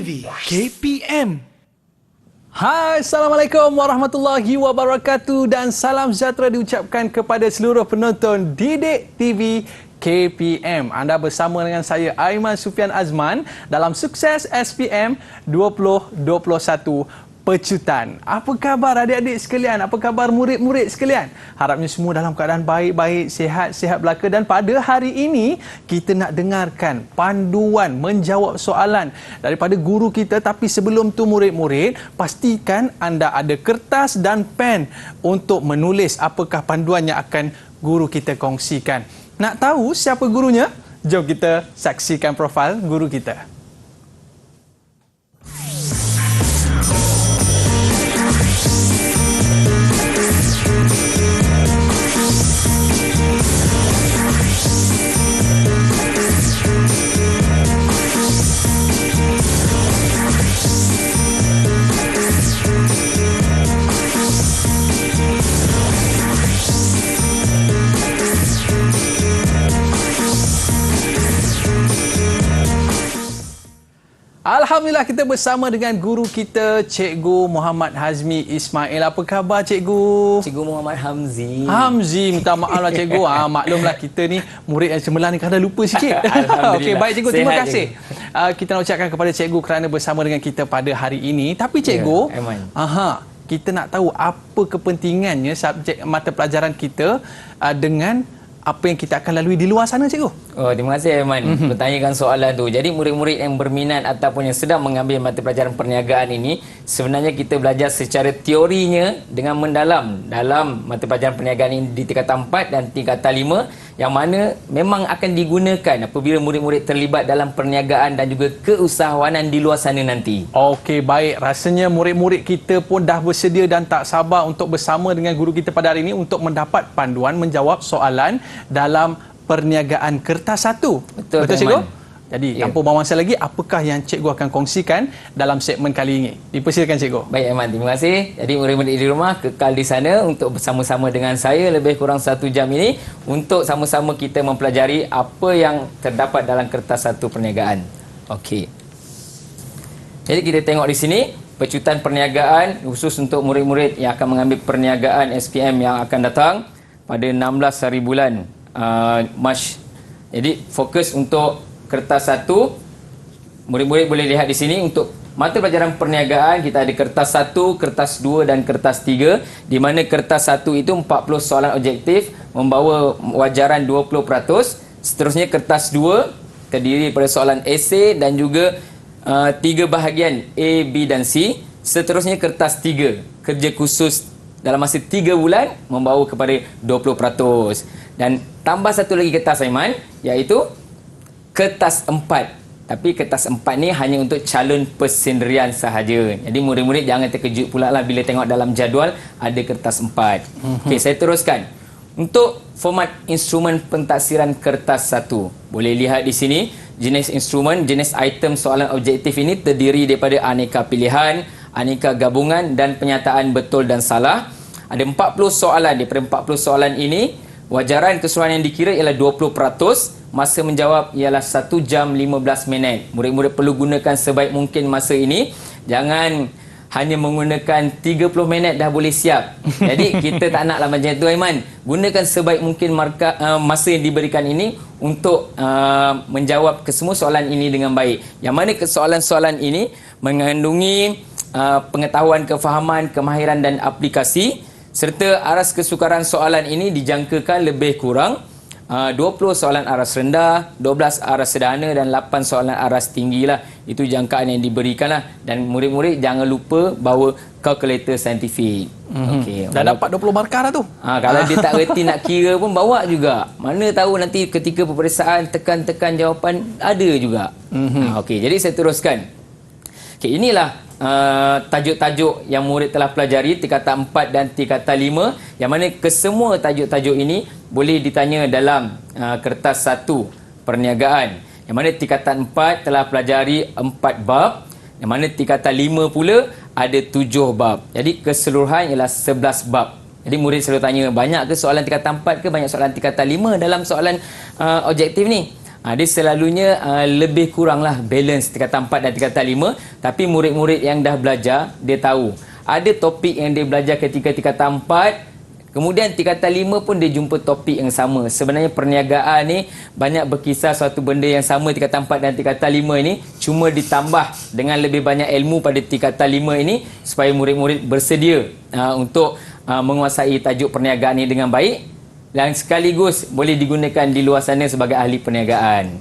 TV KPM. Hai, Assalamualaikum warahmatullahi wabarakatuh dan salam sejahtera diucapkan kepada seluruh penonton Didik TV KPM. Anda bersama dengan saya Aiman Sufian Azman dalam Sukses SPM 2021 Pecutan. Apa khabar adik-adik sekalian? Apa khabar murid-murid sekalian? Harapnya semua dalam keadaan baik-baik, sihat-sihat belaka. Dan pada hari ini, kita nak dengarkan panduan menjawab soalan daripada guru kita. Tapi sebelum tu murid-murid, pastikan anda ada kertas dan pen untuk menulis apakah panduan yang akan guru kita kongsikan. Nak tahu siapa gurunya? Jom kita saksikan profil guru kita. Alhamdulillah kita bersama dengan guru kita Cikgu Muhammad Hazmi Ismail. Apa khabar Cikgu? Cikgu Muhammad Hamzi. Hamzi, minta maaf lah Cikgu. Maklumlah kita ni murid yang cemerlang ni kadang lupa sikit. Okey, baik Cikgu, terima kasih. Kita nak ucapkan kepada Cikgu kerana bersama dengan kita pada hari ini. Tapi Cikgu, kita nak tahu apa kepentingannya subjek mata pelajaran kita dengan apa yang kita akan lalui di luar sana, Cikgu? Oh, terima kasih Aiman bertanyakan soalan tu. Jadi murid-murid yang berminat ataupun yang sedang mengambil mata pelajaran perniagaan ini, sebenarnya kita belajar secara teorinya dengan mendalam dalam mata pelajaran perniagaan ini di tingkatan 4 dan tingkatan 5, yang mana memang akan digunakan apabila murid-murid terlibat dalam perniagaan dan juga keusahawanan di luar sana nanti. Okey, baik. Rasanya murid-murid kita pun dah bersedia dan tak sabar untuk bersama dengan guru kita pada hari ini untuk mendapat panduan menjawab soalan dalam perniagaan kertas 1. Betul Cikgu? Jadi, tanpa buang masa lagi, apakah yang Cikgu akan kongsikan dalam segmen kali ini? Dipersilakan Cikgu. Baik Aiman, terima kasih. Jadi murid-murid di rumah kekal di sana untuk bersama-sama dengan saya lebih kurang 1 jam ini untuk sama-sama kita mempelajari apa yang terdapat dalam kertas 1 perniagaan. Okey. Jadi kita tengok di sini pecutan perniagaan khusus untuk murid-murid yang akan mengambil perniagaan SPM yang akan datang pada 16 hari bulan Mac. Jadi fokus untuk kertas 1, murid-murid boleh lihat di sini untuk mata pelajaran perniagaan kita ada kertas 1, kertas 2 dan kertas 3, di mana kertas 1 itu 40 soalan objektif membawa wajaran 20%. Seterusnya kertas 2 terdiri daripada soalan esei dan juga 3 bahagian A, B dan C. Seterusnya kertas 3 kerja khusus dalam masa 3 bulan membawa kepada 20%. Dan tambah satu lagi kertas Aiman, iaitu kertas 4. Tapi kertas 4 ni hanya untuk calon persendirian sahaja. Jadi murid-murid jangan terkejut pula lah bila tengok dalam jadual ada kertas 4. Okey, saya teruskan. Untuk format instrumen pentaksiran kertas 1, boleh lihat di sini jenis instrumen, jenis item soalan objektif ini terdiri daripada aneka pilihan, aneka gabungan dan penyataan betul dan salah. Ada 40 soalan. Daripada 40 soalan ini, wajaran keseluruhan yang dikira ialah 20%. Masa menjawab ialah 1 jam 15 minit. Murid-murid perlu gunakan sebaik mungkin masa ini. Jangan hanya menggunakan 30 minit dah boleh siap. Jadi kita tak naklah macam tu Aiman. Gunakan sebaik mungkin masa yang diberikan ini untuk menjawab kesemua soalan ini dengan baik. Yang mana soalan-soalan ini mengandungi pengetahuan, kefahaman, kemahiran dan aplikasi, serta aras kesukaran soalan ini dijangkakan lebih kurang 20 soalan aras rendah, 12 aras sederhana dan 8 soalan aras tinggi lah. Itu jangkaan yang diberikan lah. Dan murid-murid jangan lupa bawa kalkulator saintifik. Okay. Dah dapat 20 markah dah tu. Kalau dia tak reti nak kira pun bawa juga. Mana tahu nanti ketika peperiksaan tekan-tekan jawapan ada juga. Okey, jadi saya teruskan. Okay, inilah tajuk-tajuk yang murid telah pelajari tingkatan 4 dan tingkatan 5, yang mana kesemua tajuk-tajuk ini boleh ditanya dalam kertas 1 perniagaan. Yang mana tingkatan 4 telah pelajari 4 bab, yang mana tingkatan 5 pula ada 7 bab. Jadi keseluruhan ialah 11 bab. Jadi murid selalu tanya, banyak ke soalan tingkatan 4 ke banyak soalan tingkatan 5 dalam soalan objektif ni? Dia selalunya lebih kuranglah balance tingkatan 4 dan tingkatan 5. Tapi murid-murid yang dah belajar, dia tahu. Ada topik yang dia belajar ketika tingkatan 4, kemudian tingkatan 5 pun dia jumpa topik yang sama. Sebenarnya perniagaan ni banyak berkisar suatu benda yang sama tingkatan 4 dan tingkatan 5 ini. Cuma ditambah dengan lebih banyak ilmu pada tingkatan 5 ini supaya murid-murid bersedia untuk menguasai tajuk perniagaan ini dengan baik dan sekaligus boleh digunakan di luar sana sebagai ahli perniagaan.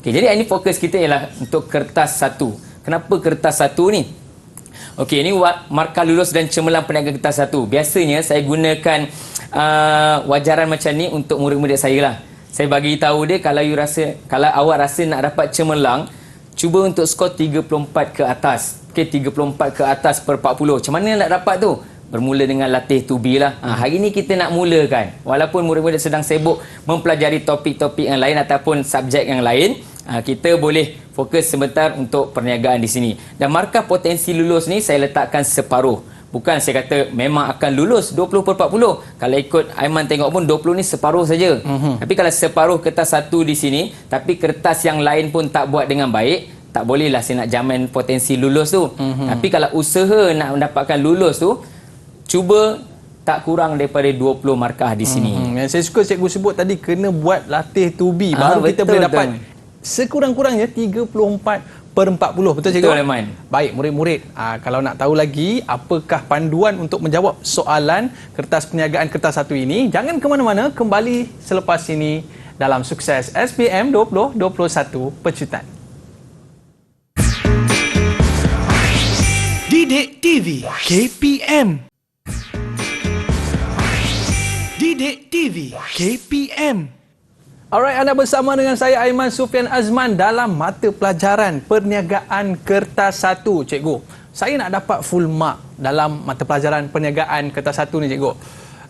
Okay, jadi ini fokus kita ialah untuk kertas 1. Kenapa kertas 1 ni? Okey, ini markah lulus dan cemerlang perniagaan kertas 1. Biasanya saya gunakan wajaran macam ni untuk murid-murid saya lah. Saya bagi tahu dia kalau awak rasa nak dapat cemerlang, cuba untuk skor 34 ke atas. Okey, 34 ke atas per 40. Macam mana nak dapat tu? Bermula dengan latih to be lah. Hari ni kita nak mulakan. Walaupun murid-murid sedang sibuk mempelajari topik-topik yang lain ataupun subjek yang lain, kita boleh fokus sebentar untuk perniagaan di sini. Dan markah potensi lulus ni saya letakkan separuh. Bukan saya kata memang akan lulus 20 per 40. Kalau ikut Aiman tengok pun 20 ni separuh saja. Tapi kalau separuh kertas 1 di sini, tapi kertas yang lain pun tak buat dengan baik, tak bolehlah saya nak jamin potensi lulus tu. Tapi kalau usaha nak mendapatkan lulus tu, cuba tak kurang daripada 20 markah di sini. Yang saya suka cikgu sebut tadi, kena buat latih to be. Baru kita boleh dapat sekurang-kurangnya 34 per 40. Betul cikgu? Betul, Aiman. Baik, murid-murid. Kalau nak tahu lagi apakah panduan untuk menjawab soalan kertas perniagaan kertas 1 ini, jangan ke mana-mana, kembali selepas ini dalam Sukses SPM 2021 Pecutan. Didik TV KPM. Didik TV KPM. Alright, anda bersama dengan saya Aiman Sufian Azman dalam mata pelajaran perniagaan kertas 1, cikgu. Saya nak dapat full mark dalam mata pelajaran perniagaan kertas 1 ni, cikgu.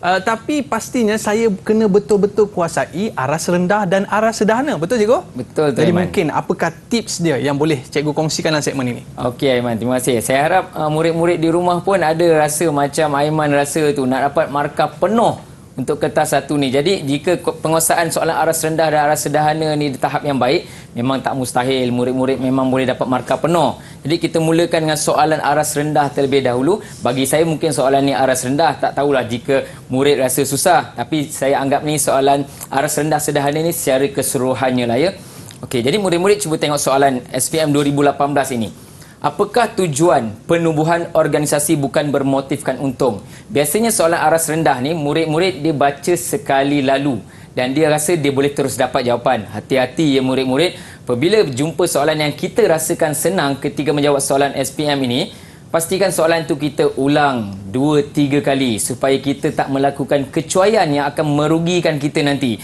Tapi pastinya saya kena betul-betul kuasai aras rendah dan aras sederhana. Betul, cikgu? Betul, Jadi Aiman. mungkin apakah tips dia yang boleh cikgu kongsikan dalam segmen ini? Okey, Aiman, terima kasih. Saya harap murid-murid di rumah pun ada rasa macam Aiman rasa tu, nak dapat markah penuh untuk kertas 1 ni. Jadi jika penguasaan soalan aras rendah dan aras sederhana ni di tahap yang baik, memang tak mustahil murid-murid memang boleh dapat markah penuh. Jadi kita mulakan dengan soalan aras rendah terlebih dahulu. Bagi saya mungkin soalan ni aras rendah, tak tahulah jika murid rasa susah, tapi saya anggap ni soalan aras rendah sederhana ni secara keseluruhannya lah ya. Okey, jadi murid-murid cuba tengok soalan SPM 2018 ini. Apakah tujuan penubuhan organisasi bukan bermotifkan untung? Biasanya soalan aras rendah ni murid-murid dia baca sekali lalu dan dia rasa dia boleh terus dapat jawapan. Hati-hati ya murid-murid, apabila jumpa soalan yang kita rasakan senang ketika menjawab soalan SPM ini, pastikan soalan tu kita ulang 2-3 kali supaya kita tak melakukan kecuaian yang akan merugikan kita nanti.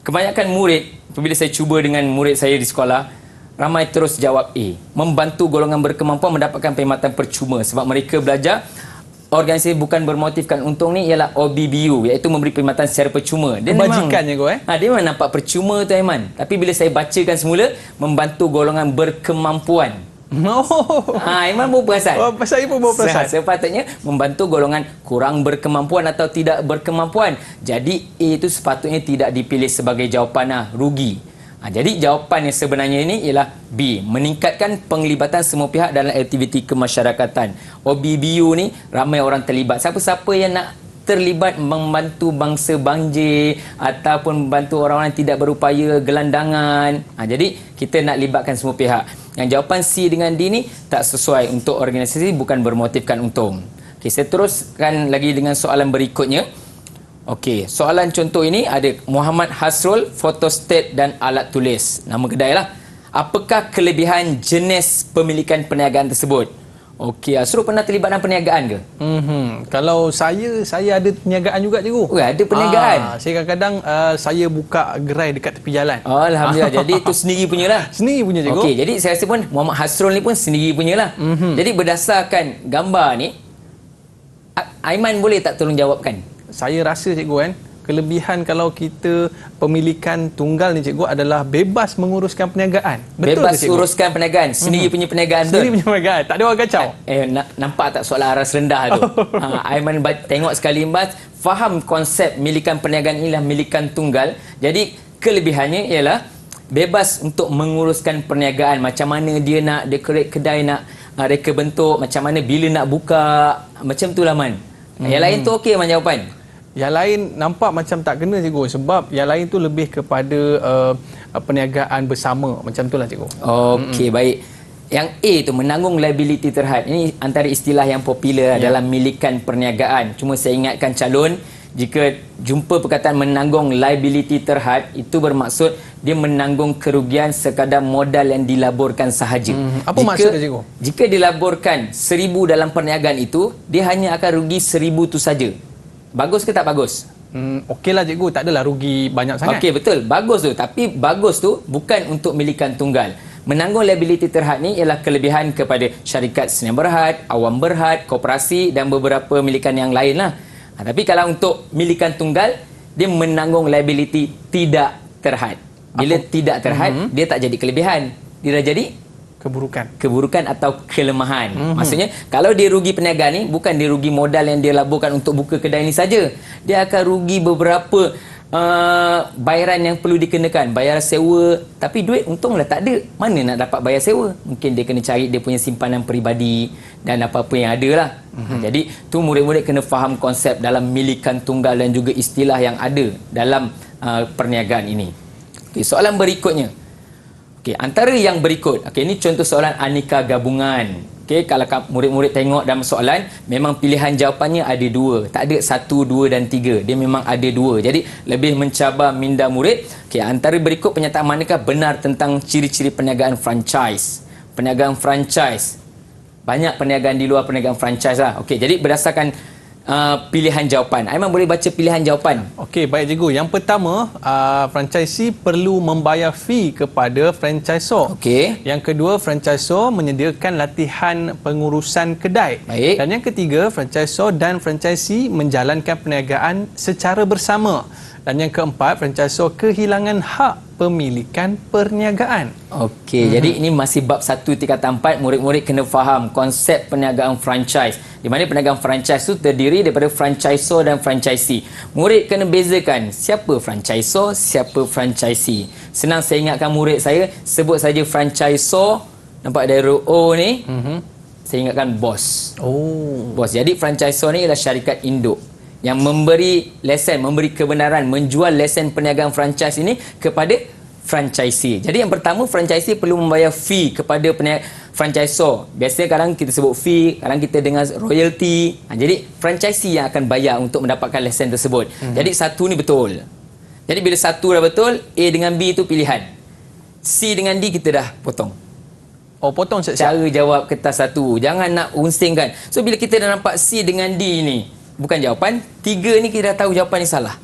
Kebanyakan murid, apabila saya cuba dengan murid saya di sekolah, ramai terus jawab A. Membantu golongan berkemampuan mendapatkan perkhidmatan percuma sebab mereka belajar organisasi bukan bermotifkan untung ni ialah OBBU, iaitu memberi perkhidmatan secara percuma. Dia Kebajikan je dia memang nampak percuma tu, Aiman. Tapi bila saya bacakan semula, membantu golongan berkemampuan. Aiman pun perasan. Saya pun perasan. Sepatutnya membantu golongan kurang berkemampuan atau tidak berkemampuan. Jadi A itu sepatutnya tidak dipilih sebagai jawapan rugi. Jadi jawapan yang sebenarnya ini ialah B, meningkatkan penglibatan semua pihak dalam aktiviti kemasyarakatan. OBBU ni ramai orang terlibat. Siapa-siapa yang nak terlibat membantu bangsa banjir ataupun membantu orang-orang yang tidak berupaya gelandangan. Jadi kita nak libatkan semua pihak. Yang jawapan C dengan D ni tak sesuai untuk organisasi bukan bermotifkan untung. Okay, saya teruskan lagi dengan soalan berikutnya. Okey, soalan contoh ini ada Muhammad Hasrul, fotostat dan alat tulis. Nama kedai lah. Apakah kelebihan jenis pemilikan perniagaan tersebut? Okey, Hasrul pernah terlibat dalam perniagaan ke? Kalau saya ada perniagaan juga, cikgu. Oh, ada perniagaan? Saya kadang-kadang saya buka gerai dekat tepi jalan. Oh, Alhamdulillah. Jadi itu sendiri punya lah. Sendiri punya, cikgu. Okey, jadi saya rasa pun Muhammad Hasrul ni pun sendiri punya lah. Jadi berdasarkan gambar ni, Aiman boleh tak tolong jawabkan? Saya rasa, cikgu kan, kelebihan kalau kita pemilikan tunggal ni, cikgu, adalah bebas menguruskan perniagaan. Betul bebas ke, cikgu? uruskan perniagaan, sendiri punya perniagaan tu. Sendiri punya perniagaan, tak ada orang kacau. Nampak tak soalan aras rendah tu? Aiman tengok sekali imbas, faham konsep milikan perniagaan inilah milikan tunggal. Jadi kelebihannya ialah bebas untuk menguruskan perniagaan, macam mana dia nak decorate kedai, nak reka bentuk, macam mana bila nak buka, macam tu lah Man. Yang lain tu okey Man jawapan? Yang lain nampak macam tak kena cikgu, sebab yang lain tu lebih kepada perniagaan bersama, macam tu lah cikgu. Okey, baik. Yang A tu menanggung liability terhad. Ini antara istilah yang popular dalam milikan perniagaan. Cuma saya ingatkan calon, jika jumpa perkataan menanggung liability terhad, itu bermaksud dia menanggung kerugian sekadar modal yang dilaburkan sahaja. Apa maksudnya cikgu? Jika dilaburkan 1,000 dalam perniagaan itu, dia hanya akan rugi 1,000 tu saja. Bagus ke tak bagus? Okeylah cikgu, tak adalah rugi banyak sangat. Okey, betul. Bagus tu. Tapi bagus tu bukan untuk milikan tunggal. Menanggung liability terhad ni ialah kelebihan kepada syarikat senior berhad, awam berhad, koperasi dan beberapa milikan yang lain lah. Tapi kalau untuk milikan tunggal, dia menanggung liability tidak terhad. Bila tidak terhad, dia tak jadi kelebihan. Dia dah jadi keburukan atau kelemahan. Maksudnya, kalau dia rugi perniagaan ni, bukan dia rugi modal yang dia laburkan untuk buka kedai ni saja. Dia akan rugi beberapa bayaran yang perlu dikenakan, bayar sewa, tapi duit untunglah tak ada, mana nak dapat bayar sewa, mungkin dia kena cari dia punya simpanan peribadi dan apa-apa yang ada lah. Jadi tu murid-murid kena faham konsep dalam milikan tunggal dan juga istilah yang ada dalam perniagaan ini. Okay, soalan berikutnya, antara yang berikut, ini contoh soalan aneka gabungan. Kalau murid-murid tengok dalam soalan, memang pilihan jawapannya ada dua. Tak ada 1, 2 dan 3. Dia memang ada dua. Jadi, lebih mencabar minda murid. Antara berikut pernyataan manakah benar tentang ciri-ciri perniagaan franchise? Perniagaan franchise. Banyak perniagaan di luar perniagaan franchise lah. Jadi, berdasarkan pilihan jawapan. Aiman boleh baca pilihan jawapan? Okey, baik cikgu. Yang pertama, franchisee perlu membayar fee kepada franchisor. Yang kedua, franchisor menyediakan latihan pengurusan kedai. Baik. Dan yang ketiga, franchisor dan franchisee menjalankan perniagaan secara bersama. Dan yang keempat, franchisor kehilangan hak pemilikan perniagaan. Jadi ini masih bab 1 tingkatan 4. Murid-murid kena faham konsep perniagaan franchise. Di mana perniagaan franchise itu terdiri daripada franchisor dan franchisee. Murid kena bezakan siapa franchisor, siapa franchisee. Senang saya ingatkan murid saya, sebut saja franchisor, nampak dari O ni, saya ingatkan bos. Bos. Jadi franchisor ni ialah syarikat induk yang memberi lesen, memberi kebenaran menjual lesen perniagaan franchise ini kepada franchisee. Jadi yang pertama, franchisee perlu membayar fee kepada franchisor. Biasanya kadang kita sebut fee, kadang kita dengar royalty. Jadi franchisee yang akan bayar untuk mendapatkan lesen tersebut. Jadi satu ni betul. Jadi bila satu dah betul, A dengan B itu pilihan. C dengan D kita dah potong. Potong siap-siap. Cara jawab kertas satu. Jangan nak unsingkan. So bila kita dah nampak C dengan D ni bukan jawapan, 3 ni kita dah tahu jawapan ni salah.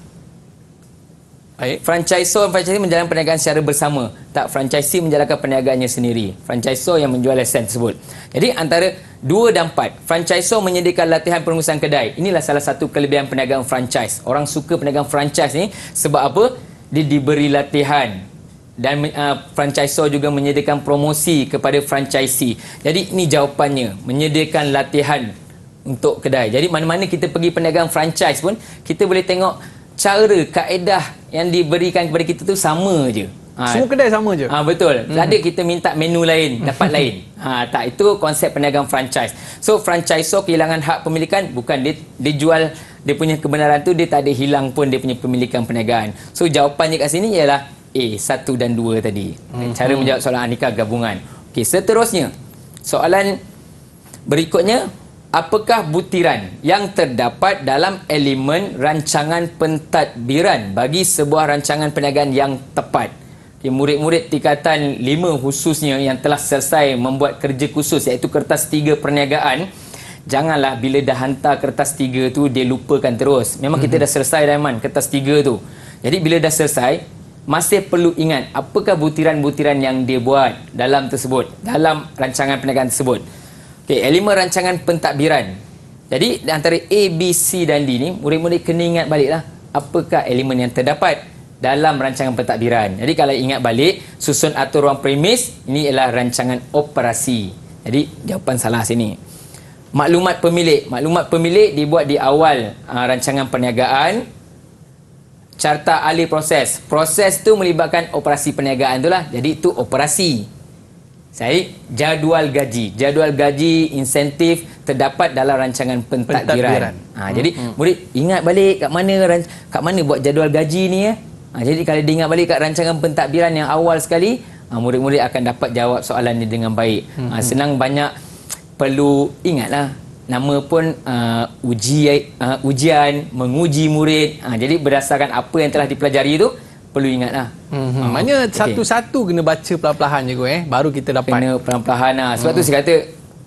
Franchisor dan franchisee menjalankan perniagaan secara bersama. Tak, franchisee menjalankan perniagaannya sendiri. Franchisor yang menjual lesen tersebut. Jadi antara 2 dan 4, franchisor menyediakan latihan pengurusan kedai. Inilah salah satu kelebihan perniagaan franchise. Orang suka perniagaan franchise ni sebab apa? Dia diberi latihan. Dan franchisor juga menyediakan promosi kepada franchisee. Jadi ini jawapannya, menyediakan latihan untuk kedai. Jadi mana-mana kita pergi perniagaan franchise pun, kita boleh tengok cara, kaedah yang diberikan kepada kita tu sama je. Semua kedai sama je? Betul. Tak ada kita minta menu lain, dapat lain. Tak, itu konsep perniagaan franchise. So, franchisor kehilangan hak pemilikan, bukan dia jual dia punya kebenaran tu, dia tak ada hilang pun dia punya pemilikan perniagaan. So, jawapannya kat sini ialah A, 1 dan 2 tadi. Cara menjawab soalan aneka gabungan. Seterusnya, soalan berikutnya, apakah butiran yang terdapat dalam elemen rancangan pentadbiran bagi sebuah rancangan perniagaan yang tepat? Murid-murid tingkatan 5 khususnya yang telah selesai membuat kerja khusus iaitu kertas 3 perniagaan, janganlah bila dah hantar kertas 3 tu dia lupakan terus. Memang kita dah selesai dah Man, kertas 3 tu. Jadi bila dah selesai, masih perlu ingat apakah butiran-butiran yang dia buat dalam tersebut, dalam rancangan perniagaan tersebut. Elemen rancangan pentadbiran. Jadi antara A, B, C dan D ni, murid-murid kena ingat baliklah apakah elemen yang terdapat dalam rancangan pentadbiran. Jadi kalau ingat balik, susun atur ruang premis, ini ialah rancangan operasi. Jadi jawapan salah sini. Maklumat pemilik. Maklumat pemilik dibuat di awal rancangan perniagaan. carta ahli proses. Proses tu melibatkan operasi perniagaan tu lah. Jadi itu operasi. Saya jadual gaji. Jadual gaji, insentif terdapat dalam rancangan pentadbiran. Jadi murid ingat balik kat mana buat jadual gaji ni ya. Jadi kalau dia ingat balik kat rancangan pentadbiran yang awal sekali, murid-murid akan dapat jawab soalan ni dengan baik. Senang, banyak perlu ingatlah. Nama pun ujian, menguji murid. Jadi berdasarkan apa yang telah dipelajari tu, perlu ingatlah. Maknanya satu-satu kena baca perlahan-lahan je baru kita dapat. Kena perlahan-lahan. Sebab tu saya kata,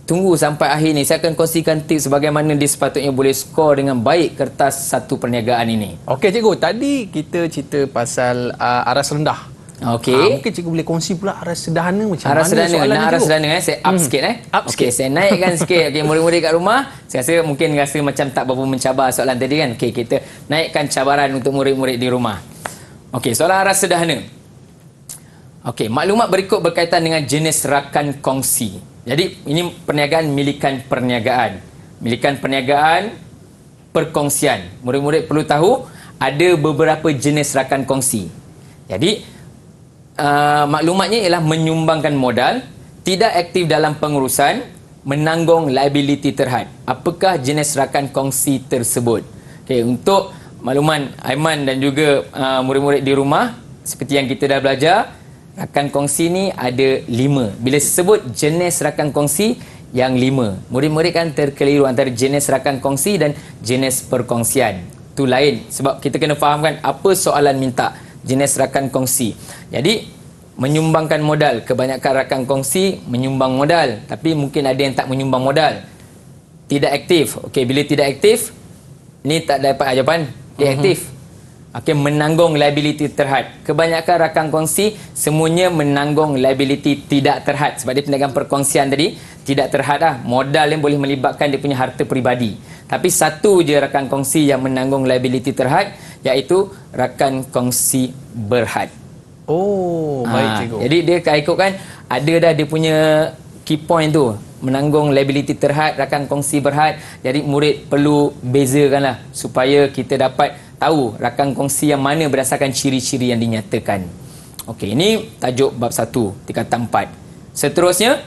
tunggu sampai akhir ni. Saya akan kongsikan tips bagaimana dia sepatutnya boleh skor dengan baik kertas satu perniagaan ini. Okey cikgu, tadi kita cerita pasal aras rendah. Okey. Mungkin cikgu boleh kongsi pula aras sederhana macam aras mana sederhana. soalan Nak ni aras cikgu? sederhana saya up sikit Up Okey, saya naikkan sikit. Okey, murid-murid kat rumah, saya rasa mungkin rasa macam tak berapa mencabar soalan tadi kan. Okey, kita naikkan cabaran untuk murid-murid di rumah. Okey, soalan aras sederhana. Okey, maklumat berikut berkaitan dengan jenis rakan kongsi. Jadi, ini perniagaan milikan perniagaan. Milikan perniagaan, perkongsian. Murid-murid perlu tahu ada beberapa jenis rakan kongsi. Jadi, maklumatnya ialah menyumbangkan modal, tidak aktif dalam pengurusan, menanggung liability terhad. Apakah jenis rakan kongsi tersebut? Okey, untuk makluman Aiman dan juga murid-murid di rumah, seperti yang kita dah belajar, rakan kongsi ni ada 5. Bila sebut jenis rakan kongsi yang 5, murid-murid kan terkeliru antara jenis rakan kongsi dan jenis perkongsian. Itu lain, sebab kita kena fahamkan apa soalan minta. Jenis rakan kongsi. Jadi menyumbangkan modal, kebanyakan rakan kongsi menyumbang modal, tapi mungkin ada yang tak menyumbang modal. Tidak aktif. Okey, bila tidak aktif, ni tak dapat jawapan. Dia aktif. Okey, menanggung liability terhad. Kebanyakan rakan kongsi semuanya menanggung liability tidak terhad. Sebab dia perniagaan perkongsian tadi, tidak terhad lah. Modal yang boleh melibatkan dia punya harta peribadi. Tapi satu je rakan kongsi yang menanggung liability terhad, iaitu rakan kongsi berhad. Oh, baik cikgu. Jadi dia ikutkan ada dah dia punya key point tu, menanggung liability terhad, rakan kongsi berhad. Jadi murid perlu bezakanlah supaya kita dapat tahu rakan kongsi yang mana berdasarkan ciri-ciri yang dinyatakan. Okey, ini tajuk bab 1, tingkatan 4. Seterusnya,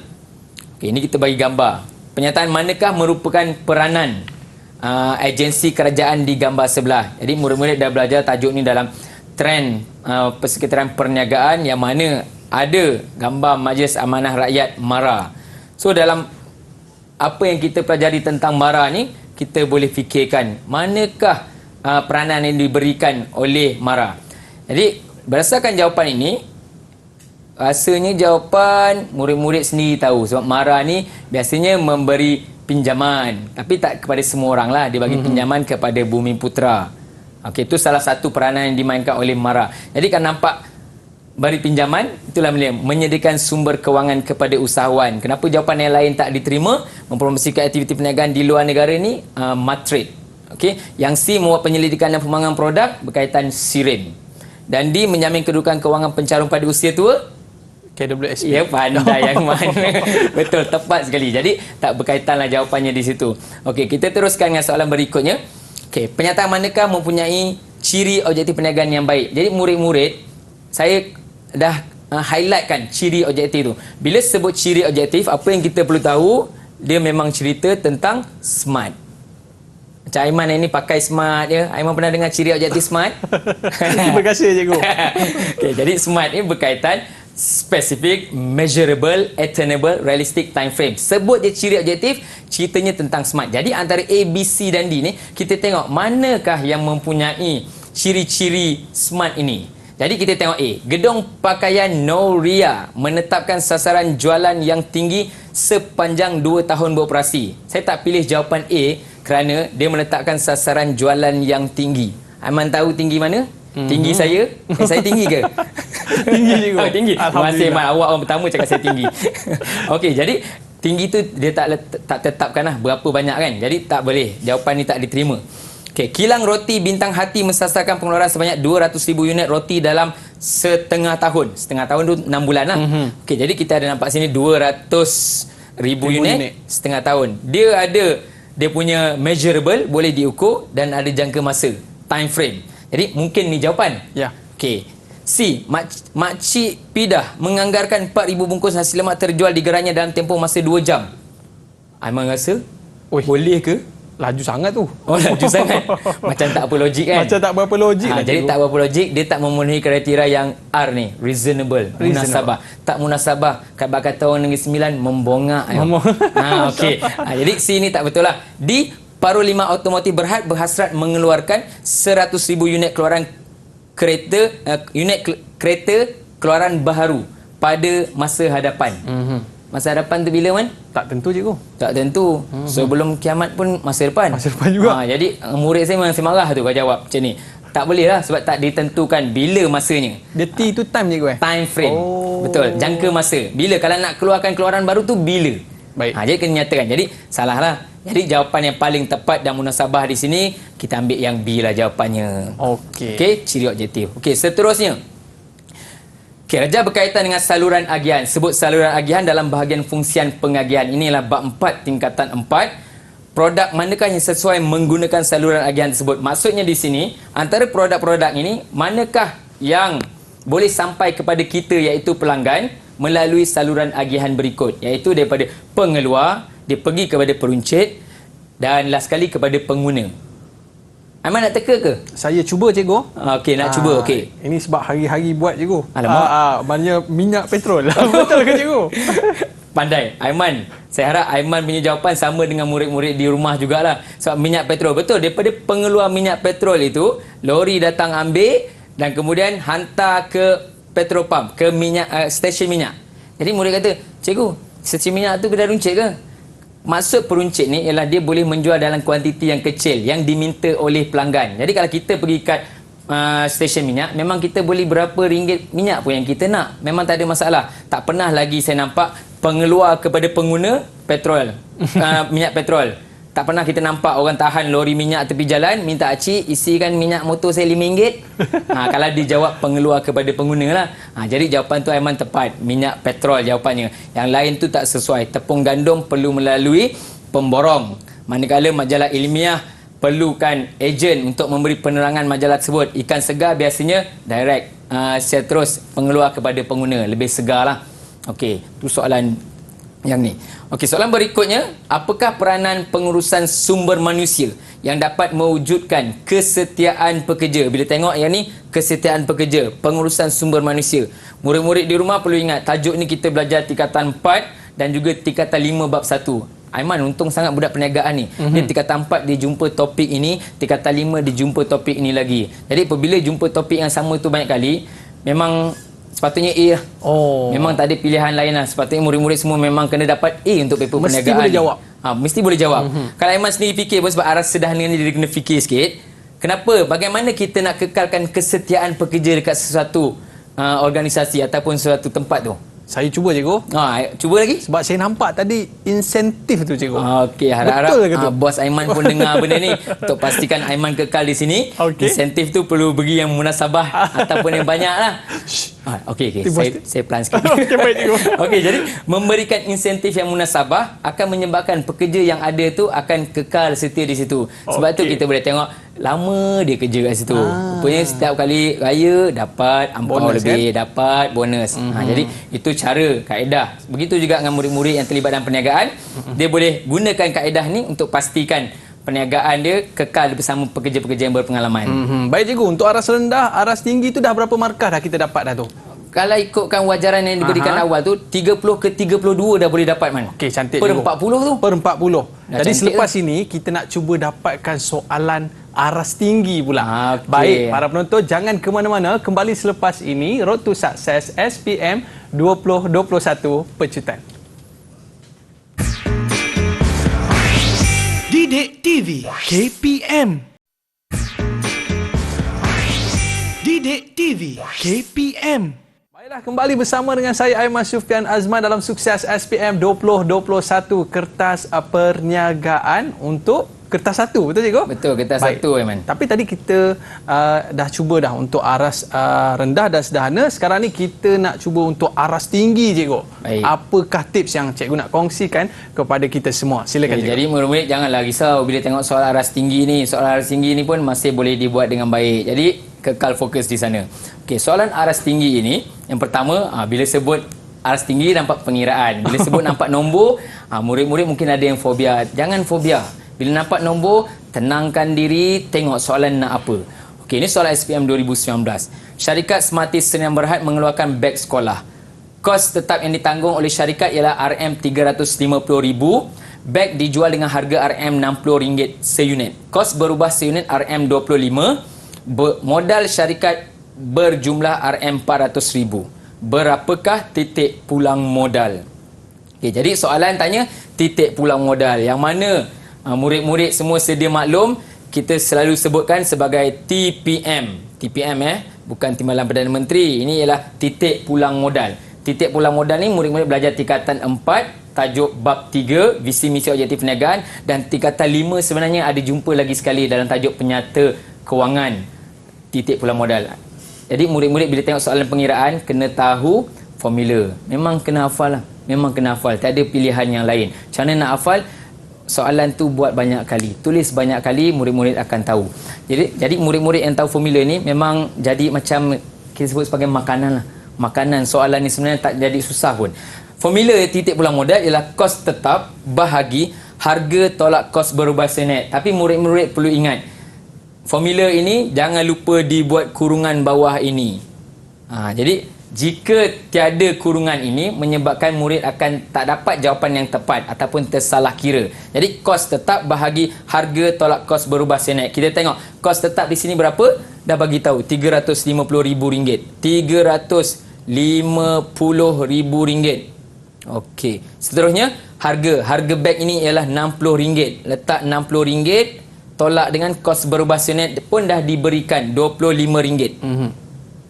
okey, ini kita bagi gambar. Penyataan manakah merupakan peranan agensi kerajaan di gambar sebelah. Jadi murid-murid dah belajar tajuk ni dalam trend persekitaran perniagaan yang mana ada gambar Majlis Amanah Rakyat MARA. So dalam apa yang kita pelajari tentang MARA ni, kita boleh fikirkan manakah peranan yang diberikan oleh MARA. Jadi berdasarkan jawapan ini, rasanya jawapan murid-murid sendiri tahu, sebab MARA ni biasanya memberi pinjaman, tapi tak kepada semua orang lah. Dia bagi pinjaman kepada Bumi Putra. Okey, itu salah satu peranan yang dimainkan oleh MARA. Jadi kan nampak beri pinjaman, itulah menyediakan sumber kewangan kepada usahawan. Kenapa jawapan yang lain tak diterima? Mempromosikan aktiviti perniagaan di luar negara ni, Matrade. Okey, yang C membuat penyelidikan dan pembangunan produk berkaitan SIRIM. Dan D menjamin kedudukan kewangan pencarung pada usia tua, KWSP. Ya, pandai yang mana. Betul, tepat sekali. Jadi tak berkaitanlah jawapannya di situ. Okey, kita teruskan dengan soalan berikutnya. Okey, pernyataan manakah mempunyai ciri objektif perniagaan yang baik? Jadi murid-murid, saya dah highlightkan ciri objektif tu. Bila sebut ciri objektif, apa yang kita perlu tahu, dia memang cerita tentang smart. Macam Aiman ini pakai smart je. Aiman pernah dengar ciri objektif smart? Terima kasih cikgu. Okey, jadi smart ni berkaitan specific, measurable, attainable, realistic time frame. Sebut je ciri objektif, ceritanya tentang smart. Jadi antara A, B, C dan D ni, kita tengok manakah yang mempunyai ciri-ciri smart ini. Jadi kita tengok A. Gedung pakaian Noria menetapkan sasaran jualan yang tinggi sepanjang 2 tahun beroperasi. Saya tak pilih jawapan A kerana dia meletakkan sasaran jualan yang tinggi. Aiman tahu tinggi mana? Tinggi saya? Saya tinggi ke? Tinggi cikgu. Oh, tinggi. Terima kasih Mat. Awak orang pertama cakap saya tinggi. Okey, jadi tinggi tu dia tak tetapkan lah berapa banyak kan. Jadi tak boleh. Jawapan ni tak diterima. Okey, kilang roti Bintang Hati mensasarkan pengeluaran sebanyak 200,000 unit roti dalam setengah tahun. Setengah tahun tu 6 bulan lah. Okey, jadi kita ada nampak sini 200,000 unit setengah tahun. Dia punya measurable, boleh diukur dan ada jangka masa, time frame. Jadi mungkin ni jawapan. Ya. Okey. C. Makcik Pidah menganggarkan 4,000 bungkus nasi lemak terjual di gerainya dalam tempoh masa 2 jam. Aiman rasa boleh ke? Laju sangat tu. Oh, laju sangat. Macam tak apa logik kan? Macam tak berapa logik lah. Jadi tak berapa logik, dia tak memenuhi kriteria yang R ni, reasonable, munasabah. Tak munasabah, kata orang Negeri Sembilan, membongak. Okey. Jadi C ni tak betul lah. D. Paruh 5 automotif Berhad berhasrat mengeluarkan 100,000 unit keluaran kereta keluaran baharu pada masa hadapan. Masa hadapan tu bila, Man? Tak tentu cikgu. Tak tentu. Sebelum kiamat pun masa depan. Masa depan juga. Jadi murid saya masih marah tu kalau jawab macam ni. Tak boleh lah sebab tak ditentukan bila masanya. Dia T tu time cikgu Time frame. Betul. Jangka masa. Bila kalau nak keluarkan keluaran baru tu bila. Baik. Jadi kena nyatakan. Jadi salah lah. Jadi jawapan yang paling tepat dan munasabah di sini kita ambil yang B lah jawapannya. Okey. Okey, ciri objektif. Okey, seterusnya. Okey, Raja berkaitan dengan saluran agihan. Sebut saluran agihan dalam bahagian fungsian pengagihan. Inilah bab 4 tingkatan 4. Produk manakah yang sesuai menggunakan saluran agihan tersebut? Maksudnya di sini, antara produk-produk ini, manakah yang boleh sampai kepada kita iaitu pelanggan melalui saluran agihan berikut. Iaitu daripada pengeluar, dia pergi kepada peruncit dan last sekali kepada pengguna. Aiman nak teka ke? Saya cuba cikgu. Okey, nak cuba. Okey. Ini sebab hari-hari buat cikgu. Alamak. Banyak minyak petrol. Betul ke cikgu? Pandai. Aiman. Saya harap Aiman punya jawapan sama dengan murid-murid di rumah jugalah. Sebab minyak petrol. Betul. Daripada pengeluar minyak petrol itu, lori datang ambil dan kemudian hantar ke petrol pump, ke minyak stesen minyak. Jadi murid kata, cikgu, stesen minyak tu kedai runcit ke? Maksud peruncit ni ialah dia boleh menjual dalam kuantiti yang kecil yang diminta oleh pelanggan. Jadi kalau kita pergi kat stesen minyak, memang kita boleh berapa ringgit minyak pun yang kita nak. Memang tak ada masalah. Tak pernah lagi saya nampak pengeluar kepada pengguna petrol, minyak petrol. Tak pernah kita nampak orang tahan lori minyak tepi jalan, minta acik isikan minyak motor saya RM5. Kalau dijawab pengeluar kepada pengguna lah. Jadi jawapan tu Aiman tepat. Minyak petrol jawapannya. Yang lain tu tak sesuai. Tepung gandum perlu melalui pemborong. Manakala majalah ilmiah perlukan ejen untuk memberi penerangan majalah tersebut. Ikan segar biasanya direct. Secara terus pengeluar kepada pengguna. Lebih segar lah. Okey, tu soalan yang ni. Okey, soalan berikutnya, apakah peranan pengurusan sumber manusia yang dapat mewujudkan kesetiaan pekerja? Bila tengok yang ni, kesetiaan pekerja, pengurusan sumber manusia. Murid-murid di rumah perlu ingat, tajuk ni kita belajar tingkatan 4 dan juga tingkatan 5 bab 1. Aiman untung sangat budak perniagaan ni. Dia tingkatan 4 dia jumpa topik ini, tingkatan 5 dia jumpa topik ini lagi. Jadi apabila jumpa topik yang sama tu banyak kali, memang sepatutnya A lah. Memang tak ada pilihan lain lah. Sepatutnya murid-murid semua memang kena dapat A untuk paper perniagaan. Mesti boleh jawab. Mesti boleh jawab. Kalau Aiman sendiri fikir pun sebab aras sederhana ni dia kena fikir sikit. Kenapa? Bagaimana kita nak kekalkan kesetiaan pekerja dekat sesuatu organisasi ataupun sesuatu tempat tu? Saya cuba cikgu. Cuba lagi. Sebab saya nampak tadi insentif tu cikgu. Okey, harap-harap Betul ke tu? bos Aiman pun dengar benda ni untuk pastikan Aiman kekal di sini. Okey. Insentif tu perlu beri yang munasabah ataupun yang banyak lah. Okey. Saya plan sikit. Okey, baik cikgu. Okey, jadi memberikan insentif yang munasabah akan menyebabkan pekerja yang ada tu akan kekal setia di situ. Sebab tu kita boleh tengok lama dia kerja kat situ. Rupanya setiap kali raya dapat ampau bonus, lebih, dapat bonus. Jadi itu cara, kaedah. Begitu juga dengan murid-murid yang terlibat dalam perniagaan. Dia boleh gunakan kaedah ni untuk pastikan perniagaan dia kekal bersama pekerja-pekerja yang berpengalaman. Baik cikgu, untuk aras rendah, aras tinggi tu dah berapa markah dah kita dapat dah tu? Kalau ikutkan wajaran yang diberikan awal tu 30 ke 32 dah boleh dapat, Man. Okey, cantik per cikgu. 40 tu. Per 40. Dah Jadi cantik selepas ini kita nak cuba dapatkan soalan aras tinggi pula. Okey. Baik, para penonton jangan ke mana-mana. Kembali selepas ini Road to Success SPM 2021 Pecutan. Didik TV KPM. Didik TV KPM. Baiklah, kembali bersama dengan saya Aiman Sufian Azman dalam Sukses SPM 2021 Kertas Perniagaan untuk kertas satu, betul cikgu? Betul, kertas satu, Aiman. Tapi tadi kita dah cuba dah untuk aras rendah dan sederhana. Sekarang ni kita nak cuba untuk aras tinggi, cikgu. Baik. Apakah tips yang cikgu nak kongsikan kepada kita semua? Silakan, cikgu. Jadi murid-murid janganlah risau bila tengok soal aras tinggi ni. Soal aras tinggi ni pun masih boleh dibuat dengan baik. Jadi kekal fokus di sana. Okey, soalan aras tinggi ini, yang pertama, bila sebut aras tinggi nampak pengiraan. Bila sebut nampak nombor, murid-murid mungkin ada yang fobia. Jangan fobia. Bila nampak nombor, tenangkan diri, tengok soalan nak apa. Okey, ini soalan SPM 2019. Syarikat Smarties Sdn Bhd mengeluarkan beg sekolah. Kos tetap yang ditanggung oleh syarikat ialah RM350,000. Beg dijual dengan harga RM60 seunit. Kos berubah seunit RM25. Modal syarikat berjumlah RM400,000. Berapakah titik pulang modal? Okey, jadi soalan tanya titik pulang modal. Yang mana murid-murid semua sedia maklum, kita selalu sebutkan sebagai TPM. TPM bukan Timbalan Perdana Menteri. Ini ialah titik pulang modal. Titik pulang modal ni murid-murid belajar tingkatan 4, tajuk bab 3, visi misi objektif perniagaan, dan tingkatan 5 sebenarnya ada jumpa lagi sekali dalam tajuk penyata kewangan titik pulang modal. Jadi murid-murid bila tengok soalan pengiraan kena tahu formula. Memang kena hafal lah. Memang kena hafal. Tak ada pilihan yang lain. Macam mana nak hafal? Soalan tu buat banyak kali, tulis banyak kali, murid-murid akan tahu. Jadi murid-murid yang tahu formula ni memang jadi macam kita sebut sebagai makanan lah. Makanan. Soalan ni sebenarnya tak jadi susah pun. Formula titik pulang modal ialah kos tetap bahagi harga tolak kos berubah senet. Tapi murid-murid perlu ingat, formula ini jangan lupa dibuat kurungan bawah ini. Jadi jika tiada kurungan ini menyebabkan murid akan tak dapat jawapan yang tepat ataupun tersalah kira. Jadi kos tetap bahagi harga tolak kos berubah senet. Kita tengok kos tetap di sini berapa? Dah bagi tahu RM350,000. RM350,000. Okey. Seterusnya harga beg ini ialah RM60. Letak RM60, tolak dengan kos berubah senet pun dah diberikan RM25.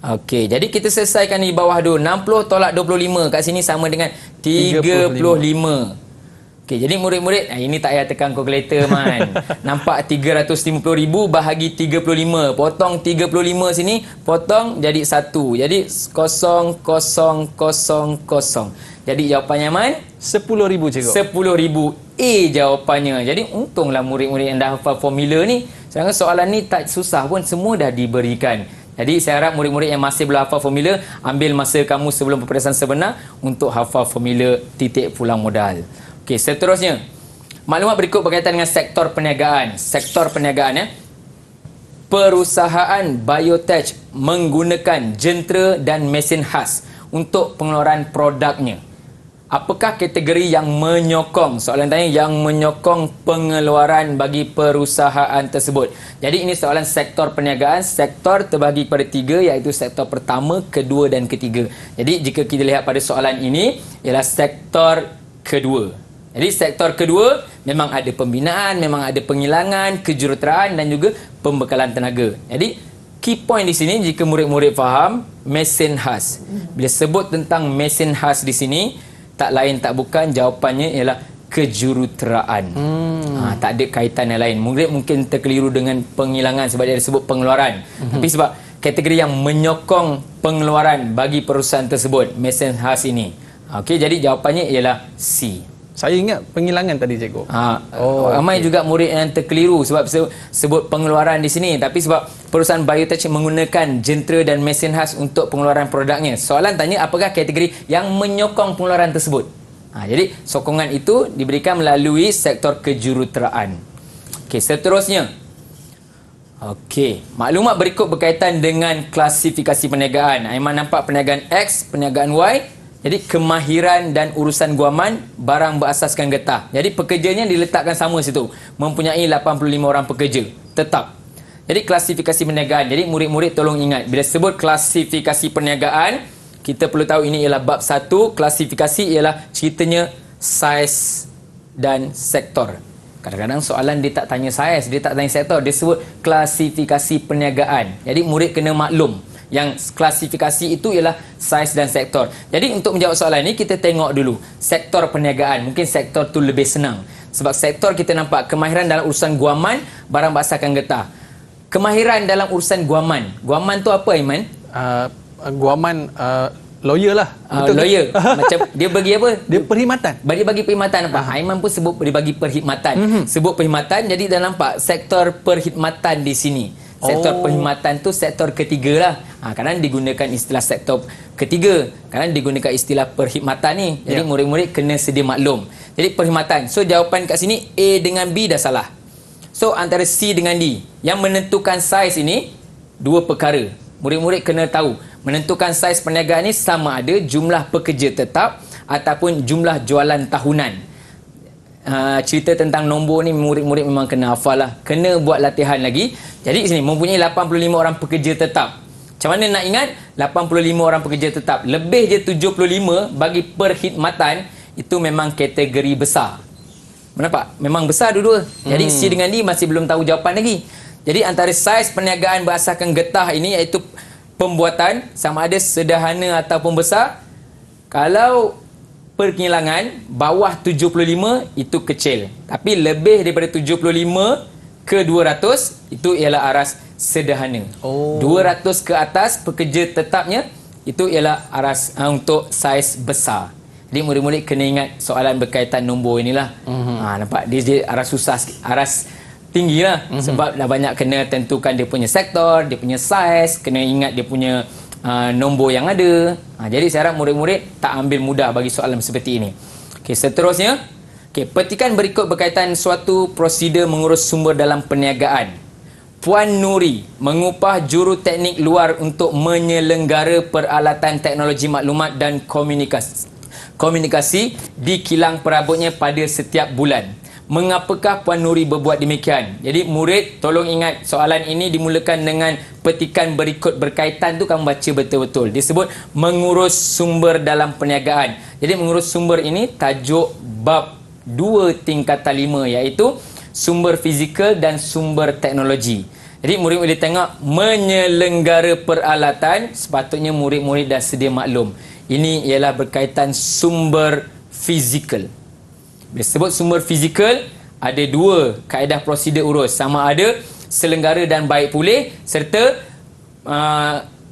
Okey, jadi kita selesaikan di bawah dulu. 60 tolak 25 kat sini sama dengan 35. Okey, jadi murid-murid, ini tak payah tekan kalkulator man. Nampak 350,000 bahagi 35. Potong 35 sini, potong jadi 1. Jadi 0,0,0,0. Jadi jawapannya man? 10,000, cikgu. 10,000. Jawapannya. Jadi untunglah murid-murid yang dah hafal formula ni. Sedangkan soalan ni tak susah pun, semua dah diberikan. Jadi saya harap murid-murid yang masih belum hafal formula, ambil masa kamu sebelum peperiksaan sebenar untuk hafal formula titik pulang modal. Okey, seterusnya. Maklumat berikut berkaitan dengan sektor perniagaan. Sektor perniagaan Perusahaan biotech menggunakan jentera dan mesin khas untuk pengeluaran produknya. Apakah kategori yang menyokong? Soalan tanya yang menyokong pengeluaran bagi perusahaan tersebut. Jadi ini soalan sektor perniagaan. Sektor terbagi kepada 3, iaitu sektor pertama, kedua dan ketiga. Jadi jika kita lihat pada soalan ini ialah sektor kedua. Jadi sektor kedua memang ada pembinaan, memang ada penghilangan, kejuruteraan dan juga pembekalan tenaga. Jadi key point di sini jika murid-murid faham mesin khas. Bila sebut tentang mesin khas di sini, tak lain tak bukan jawapannya ialah kejuruteraan. Tak ada kaitan yang lain. Murid mungkin terkeliru dengan penghilangan sebab dia disebut pengeluaran. Tapi sebab kategori yang menyokong pengeluaran bagi perusahaan tersebut, mesin khas ini. Okey, jadi jawapannya ialah C. Saya ingat penghilangan tadi, cikgu. Ramai juga murid yang terkeliru sebab sebut pengeluaran di sini. Tapi sebab perusahaan biotech menggunakan jentera dan mesin khas untuk pengeluaran produknya. Soalan tanya apakah kategori yang menyokong pengeluaran tersebut. Jadi sokongan itu diberikan melalui sektor kejuruteraan. Okey, seterusnya. Okey, maklumat berikut berkaitan dengan klasifikasi perniagaan. Aiman nampak perniagaan X, perniagaan Y. Jadi kemahiran dan urusan guaman barang berasaskan getah. Jadi pekerjanya diletakkan sama situ. Mempunyai 85 orang pekerja. Tetap. Jadi klasifikasi perniagaan. Jadi murid-murid tolong ingat. Bila sebut klasifikasi perniagaan, kita perlu tahu ini ialah bab 1. Klasifikasi ialah ceritanya saiz dan sektor. Kadang-kadang soalan dia tak tanya saiz, dia tak tanya sektor. Dia sebut klasifikasi perniagaan. Jadi murid kena maklum. Yang klasifikasi itu ialah saiz dan sektor. Jadi untuk menjawab soalan ini kita tengok dulu sektor perniagaan. Mungkin sektor tu lebih senang. Sebab sektor kita nampak kemahiran dalam urusan guaman, barang berasakan getah. Kemahiran dalam urusan guaman. Guaman tu apa, Aiman? Guaman lawyer lah. Lawyer. Macam dia bagi apa? Dia perkhidmatan. Bagi perkhidmatan nampak. Aiman pun sebut dia bagi perkhidmatan. Sebut perkhidmatan, jadi dah nampak sektor perkhidmatan di sini. Sektor perkhidmatan tu sektor ketiga lah. Kadang digunakan istilah sektor ketiga, kadang digunakan istilah perkhidmatan ni. Jadi murid-murid kena sedia maklum. Jadi perkhidmatan. So jawapan kat sini A dengan B dah salah. So antara C dengan D. Yang menentukan saiz ini dua perkara. Murid-murid kena tahu. Menentukan saiz perniagaan ni sama ada jumlah pekerja tetap ataupun jumlah jualan tahunan. Cerita tentang nombor ni murid-murid memang kena hafal lah. Kena buat latihan lagi. Jadi sini mempunyai 85 orang pekerja tetap. Macam mana nak ingat? 85 orang pekerja tetap. Lebih je 75 bagi perkhidmatan, itu memang kategori besar. Nampak? Memang besar dua-dua. Jadi C dengan D masih belum tahu jawapan lagi. Jadi antara saiz perniagaan berasaskan getah ini iaitu pembuatan sama ada sederhana ataupun besar. Kalau perkilangan bawah 75 itu kecil. Tapi lebih daripada 75 ke 200 itu ialah aras sederhana. 200 ke atas pekerja tetapnya itu ialah aras untuk saiz besar. Jadi murid-murid kena ingat soalan berkaitan nombor inilah. Nampak dia aras susah sikit. Aras tinggi lah. Sebab dah banyak kena tentukan dia punya sektor, dia punya saiz, kena ingat dia punya nombor yang ada. Jadi saya harap murid-murid tak ambil mudah bagi soalan seperti ini. Okey, seterusnya. Okey, petikan berikut berkaitan suatu prosedur mengurus sumber dalam perniagaan. Puan Nuri mengupah juruteknik luar untuk menyelenggara peralatan teknologi maklumat dan komunikasi di kilang perabotnya pada setiap bulan. Mengapakah Puan Nuri berbuat demikian? Jadi murid tolong ingat soalan ini dimulakan dengan petikan berikut berkaitan tu kamu baca betul-betul. Disebut mengurus sumber dalam perniagaan. Jadi mengurus sumber ini tajuk bab 2 tingkatan 5 iaitu sumber fizikal dan sumber teknologi. Jadi murid-murid tengok menyelenggara peralatan, sepatutnya murid-murid dah sedia maklum. Ini ialah berkaitan sumber fizikal. Bila sebut sumber fizikal, ada dua kaedah prosedur urus. Sama ada selenggara dan baik pulih serta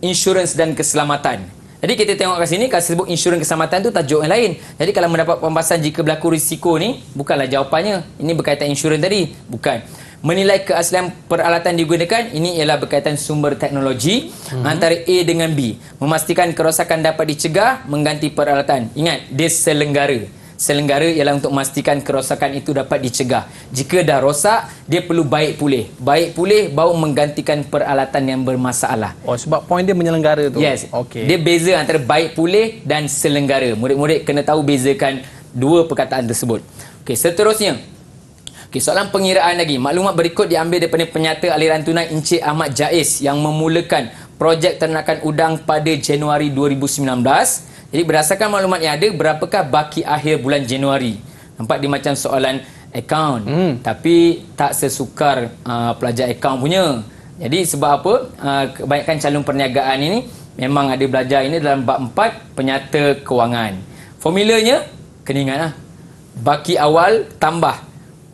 insurans dan keselamatan. Jadi kita tengok kat sini, kalau sebut insurans keselamatan tu tajuk yang lain. Jadi kalau mendapat pembahasan jika berlaku risiko ni, bukanlah jawapannya. Ini berkaitan insurans tadi. Bukan. Menilai keaslian peralatan digunakan, ini ialah berkaitan sumber teknologi antara A dengan B. Memastikan kerosakan dapat dicegah, mengganti peralatan. Ingat, dia selenggara. Selenggara ialah untuk memastikan kerosakan itu dapat dicegah. Jika dah rosak, dia perlu baik pulih. Baik pulih baru menggantikan peralatan yang bermasalah. Sebab poin dia menyelenggara tu. Yes. Okey. Dia beza antara baik pulih dan selenggara. Murid-murid kena tahu bezakan dua perkataan tersebut. Okey, seterusnya. Okey, soalan pengiraan lagi. Maklumat berikut diambil daripada penyata aliran tunai Encik Ahmad Jaiz yang memulakan projek ternakan udang pada Januari 2019. Jadi berdasarkan maklumat yang ada, berapakah baki akhir bulan Januari? Nampak dia macam soalan akaun. Tapi tak sesukar pelajar akaun punya. Jadi sebab apa? Kebanyakan calon perniagaan ini memang ada belajar ini dalam bab 4 penyata kewangan. Formulanya, kena ingatlah. Baki awal tambah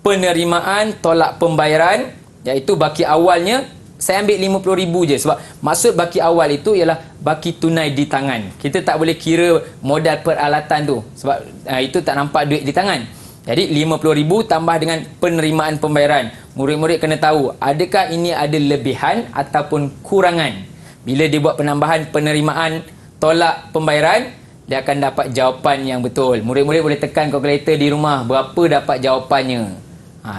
penerimaan tolak pembayaran, iaitu baki awalnya saya ambil RM50,000 je sebab maksud baki awal itu ialah baki tunai di tangan. Kita tak boleh kira modal peralatan tu sebab itu tak nampak duit di tangan. Jadi RM50,000 tambah dengan penerimaan pembayaran. Murid-murid kena tahu adakah ini ada lebihan ataupun kurangan. Bila dia buat penambahan penerimaan tolak pembayaran, dia akan dapat jawapan yang betul. Murid-murid boleh tekan kalkulator di rumah berapa dapat jawapannya.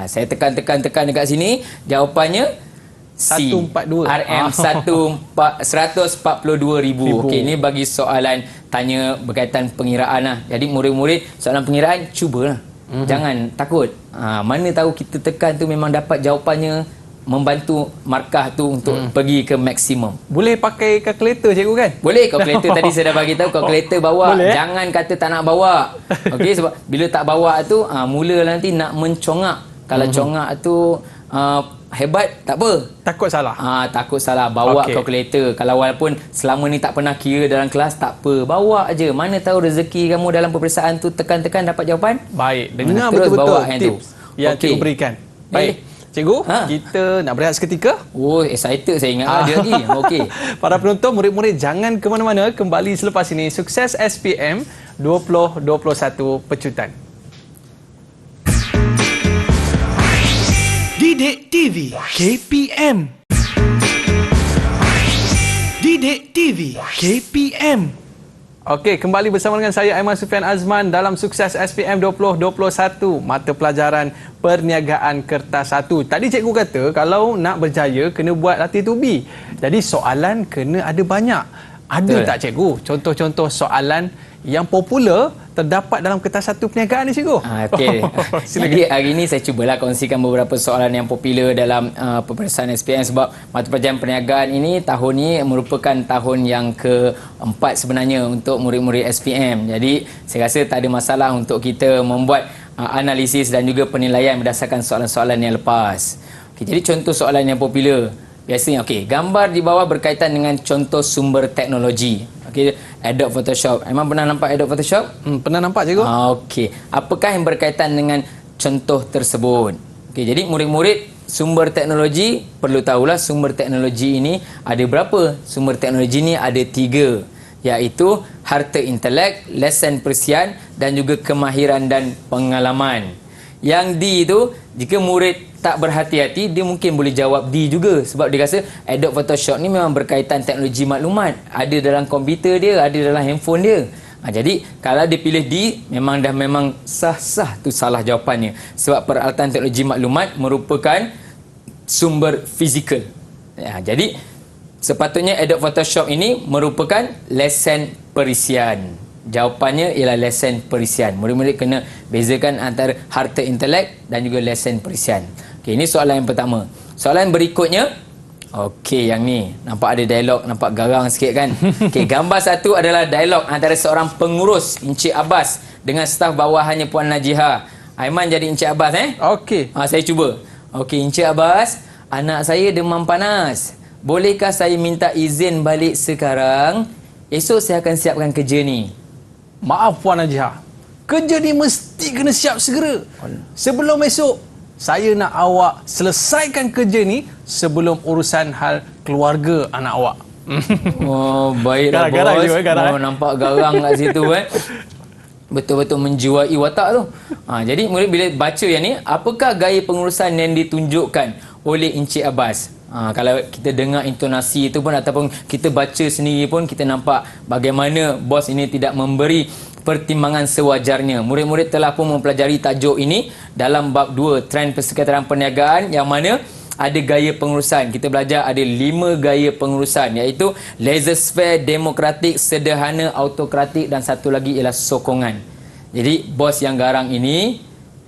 Saya tekan dekat sini, jawapannya C. 142. RM142,000. Okey, ini bagi soalan tanya berkaitan pengiraan lah. Jadi murid-murid soalan pengiraan cubalah. Jangan takut. Mana tahu kita tekan tu memang dapat jawapannya, membantu markah tu untuk pergi ke maksimum. Boleh pakai kalkulator cikgu kan? Boleh, kalkulator tadi saya dah bagi tahu kalkulator bawa. Boleh, Jangan kata tak nak bawa. Okey, sebab bila tak bawa tu mula nanti nak mencongak. Kalau congak tu hebat, tak apa. Takut salah. Takut salah. Bawa kalkulator. Kalau walaupun selama ni tak pernah kira dalam kelas, tak apa. Bawa aja. Mana tahu rezeki kamu dalam peperiksaan tu tekan-tekan dapat jawapan. Baik. Dengar terus betul-betul bawa yang tips. tu. yang Okey. cikgu berikan. Baik. Cikgu, kita nak berehat seketika. Oh, excited saya ingat ada lagi. Okey. Para penonton, murid-murid jangan ke mana-mana. Kembali selepas ini. Sukses SPM 2021 Pecutan. Didik TV KPM. Didik TV KPM. Okey, kembali bersama dengan saya Aiman Sufian Azman dalam Sukses SPM 2021, mata pelajaran Perniagaan Kertas 1. Tadi cikgu kata kalau nak berjaya kena buat latih tubi. Jadi soalan kena ada banyak. Ada Betul. tak cikgu contoh-contoh soalan yang popular terdapat dalam kertas 1 perniagaan ni cikgu? Okey. Silakan. Jadi hari ini saya cubalah kongsikan beberapa soalan yang popular dalam peperiksaan SPM sebab mata pelajaran perniagaan ini tahun ini merupakan tahun yang keempat sebenarnya untuk murid-murid SPM. Jadi saya rasa tak ada masalah untuk kita membuat analisis dan juga penilaian berdasarkan soalan-soalan yang lepas. Okey, jadi contoh soalan yang popular biasanya, okey, gambar di bawah berkaitan dengan contoh sumber teknologi. Okey, Adobe Photoshop. Emang pernah nampak Adobe Photoshop? Pernah nampak cikgu? Okey. Apakah yang berkaitan dengan contoh tersebut? Okey, jadi murid-murid sumber teknologi perlu tahulah sumber teknologi ini ada berapa? Sumber teknologi ini ada 3, iaitu harta intelek, lesen persian dan juga kemahiran dan pengalaman. Yang D itu jika murid tak berhati-hati dia mungkin boleh jawab D juga sebab dia rasa Adobe Photoshop ni memang berkaitan teknologi maklumat, ada dalam komputer dia, ada dalam handphone dia. Jadi kalau dia pilih D memang sah-sah tu salah jawapannya sebab peralatan teknologi maklumat merupakan sumber fizikal. Jadi sepatutnya Adobe Photoshop ini merupakan lesen perisian. Jawapannya ialah lesen perisian. Murid-murid kena bezakan antara harta intelek dan juga lesen perisian. Okey, ini soalan yang pertama. Soalan berikutnya, okey, yang ni nampak ada dialog, nampak garang sikit kan. Okey, gambar satu adalah dialog antara seorang pengurus Encik Abbas dengan staf bawahannya Puan Najiha. Aiman jadi Encik Abbas Okey. Saya cuba. Okey, Encik Abbas, anak saya demam panas. Bolehkah saya minta izin balik sekarang? Esok saya akan siapkan kerja ni. Maaf Puan Najiha, kerja ni mesti kena siap segera. Sebelum esok, saya nak awak selesaikan kerja ni sebelum urusan hal keluarga anak awak. Oh, baiklah bos. Garang juga, garang. Nampak garang kat situ Betul-betul menjiwai watak tu. Jadi murid bila baca yang ni, apakah gaya pengurusan yang ditunjukkan oleh Encik Abbas? Kalau kita dengar intonasi itu pun ataupun kita baca sendiri pun kita nampak bagaimana bos ini tidak memberi pertimbangan sewajarnya. Murid-murid telah pun mempelajari tajuk ini dalam bab 2 trend persekitaran perniagaan yang mana ada gaya pengurusan. Kita belajar ada 5 gaya pengurusan iaitu laissez-faire, demokratik, sederhana, autokratik dan satu lagi ialah sokongan. Jadi bos yang garang ini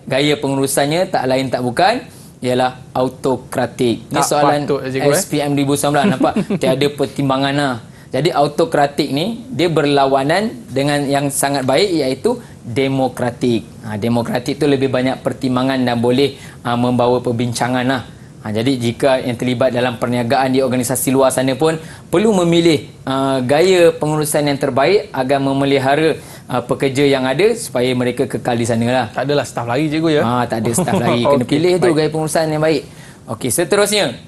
gaya pengurusannya tak lain tak bukan ialah autokratik. Ini soalan SPM 2019 nampak tiada pertimbangan lah. Jadi autokratik ni dia berlawanan dengan yang sangat baik iaitu demokratik. Demokratik tu lebih banyak pertimbangan dan boleh membawa perbincangan lah. Jadi jika yang terlibat dalam perniagaan di organisasi luar sana pun perlu memilih gaya pengurusan yang terbaik agar memelihara pekerja yang ada supaya mereka kekal di sana lah. Tak adalah staf lagi cikgu ya? Tak ada staf lagi. Kena pilih tu gaya pengurusan yang baik. Okey, seterusnya.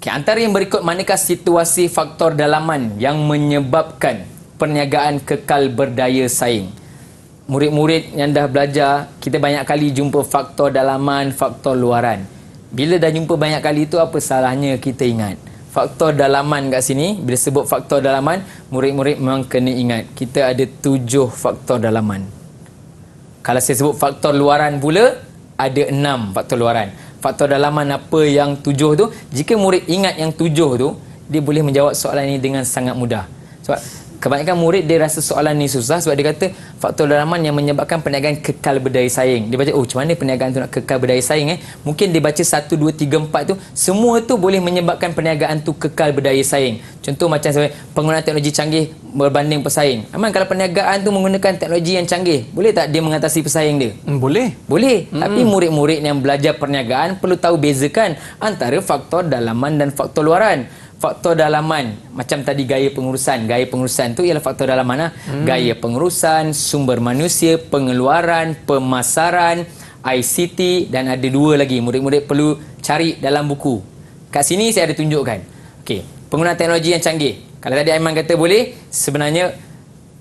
Antara yang berikut manakah situasi faktor dalaman yang menyebabkan perniagaan kekal berdaya saing? Murid-murid yang dah belajar, kita banyak kali jumpa faktor dalaman, faktor luaran. Bila dah jumpa banyak kali itu, apa salahnya kita ingat? Faktor dalaman kat sini, bila sebut faktor dalaman, murid-murid memang kena ingat. Kita ada 7 faktor dalaman. Kalau saya sebut faktor luaran pula, ada 6 faktor luaran. Faktor dalaman apa yang 7 tu? Jika murid ingat yang 7 tu, dia boleh menjawab soalan ini dengan sangat mudah. Sebab kebanyakan murid dia rasa soalan ni susah sebab dia kata faktor dalaman yang menyebabkan perniagaan kekal berdaya saing. Dia baca, macam mana perniagaan tu nak kekal berdaya saing Mungkin dia baca 1, 2, 3, 4 tu, semua tu boleh menyebabkan perniagaan tu kekal berdaya saing. Contoh macam penggunaan teknologi canggih berbanding pesaing. Aman, kalau perniagaan tu menggunakan teknologi yang canggih, boleh tak dia mengatasi pesaing dia? Boleh. Boleh. Tapi murid-murid yang belajar perniagaan perlu tahu bezakan antara faktor dalaman dan faktor luaran. Faktor dalaman, macam tadi gaya pengurusan. Gaya pengurusan tu ialah faktor dalaman Gaya pengurusan, sumber manusia, pengeluaran, pemasaran, ICT dan ada 2 lagi murid-murid perlu cari dalam buku. Kat sini saya ada tunjukkan. Okey, penggunaan teknologi yang canggih. Kalau tadi Aiman kata boleh, sebenarnya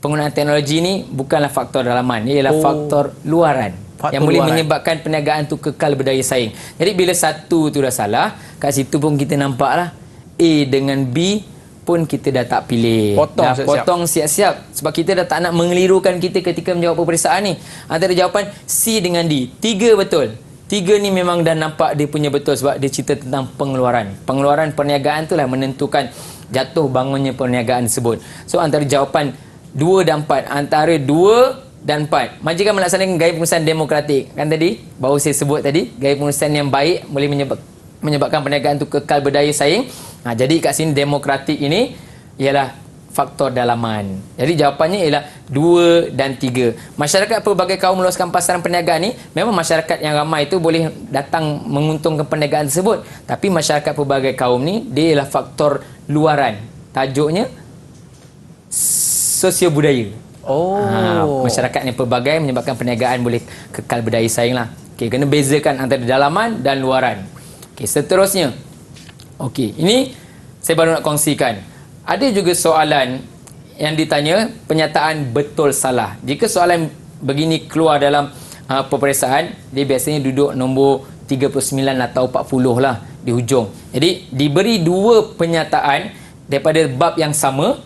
penggunaan teknologi ni bukanlah faktor dalaman, ia ialah faktor luaran yang boleh menyebabkan perniagaan tu kekal berdaya saing. Jadi bila satu tu dah salah, kat situ pun kita nampaklah A dengan B pun kita dah tak pilih. Potong siap-siap. Sebab kita dah tak nak mengelirukan kita ketika menjawab peperiksaan ni. Antara jawapan C dengan D. 3 betul. 3 ni memang dah nampak dia punya betul sebab dia cerita tentang pengeluaran. Pengeluaran perniagaan tu lah menentukan jatuh bangunnya perniagaan tersebut. So antara jawapan 2 dan 4. Antara 2 dan 4. Majikan melaksanakan gaya pengurusan demokratik. Kan tadi, baru saya sebut tadi, gaya pengurusan yang baik boleh menyebabkan perniagaan tu kekal berdaya saing. Jadi kat sini demokratik ini ialah faktor dalaman. Jadi jawapannya ialah 2 dan 3. Masyarakat pelbagai kaum meluaskan pasaran perniagaan ni, memang masyarakat yang ramai itu boleh datang menguntungkan perniagaan tersebut. Tapi masyarakat pelbagai kaum ni, dia ialah faktor luaran. Tajuknya sosio-budaya. Masyarakat yang pelbagai menyebabkan perniagaan boleh kekal berdaya saing lah. Okay, kena bezakan antara dalaman dan luaran. Okay, seterusnya. Okey, ini saya baru nak kongsikan. Ada juga soalan yang ditanya penyataan betul salah. Jika soalan begini keluar dalam peperiksaan, dia biasanya duduk nombor 39 atau 40 lah di hujung. Jadi diberi 2 penyataan daripada bab yang sama.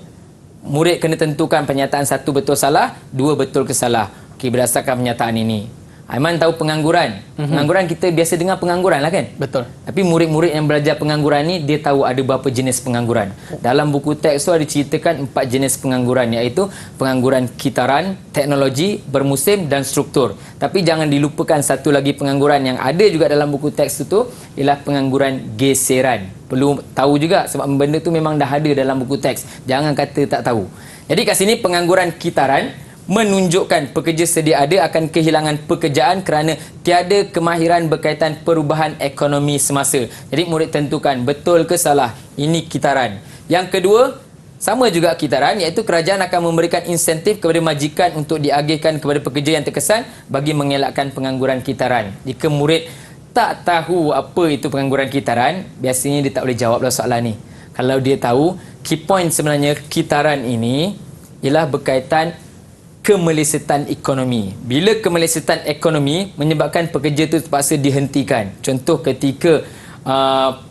Murid kena tentukan penyataan 1 betul salah, 2 betul ke salah. Okey, berdasarkan penyataan ini. Aiman tahu pengangguran. Pengangguran kita biasa dengar pengangguran lah kan? Betul. Tapi murid-murid yang belajar pengangguran ni, dia tahu ada berapa jenis pengangguran. Dalam buku teks tu ada ceritakan 4 jenis pengangguran, iaitu pengangguran kitaran, teknologi, bermusim dan struktur. Tapi jangan dilupakan satu lagi pengangguran yang ada juga dalam buku teks tu ialah pengangguran geseran. Perlu tahu juga sebab benda tu memang dah ada dalam buku teks. Jangan kata tak tahu. Jadi kat sini pengangguran kitaran menunjukkan pekerja sedia ada akan kehilangan pekerjaan kerana tiada kemahiran berkaitan perubahan ekonomi semasa. Jadi murid tentukan betul ke salah. Ini kitaran. Yang kedua, sama juga kitaran, iaitu kerajaan akan memberikan insentif kepada majikan untuk diagihkan kepada pekerja yang terkesan bagi mengelakkan pengangguran kitaran. Jika murid tak tahu apa itu pengangguran kitaran, biasanya dia tak boleh jawablah soalan ni. Kalau dia tahu, key point sebenarnya kitaran ini ialah berkaitan kemelesetan ekonomi. Bila kemelesetan ekonomi menyebabkan pekerja itu terpaksa dihentikan. Contoh ketika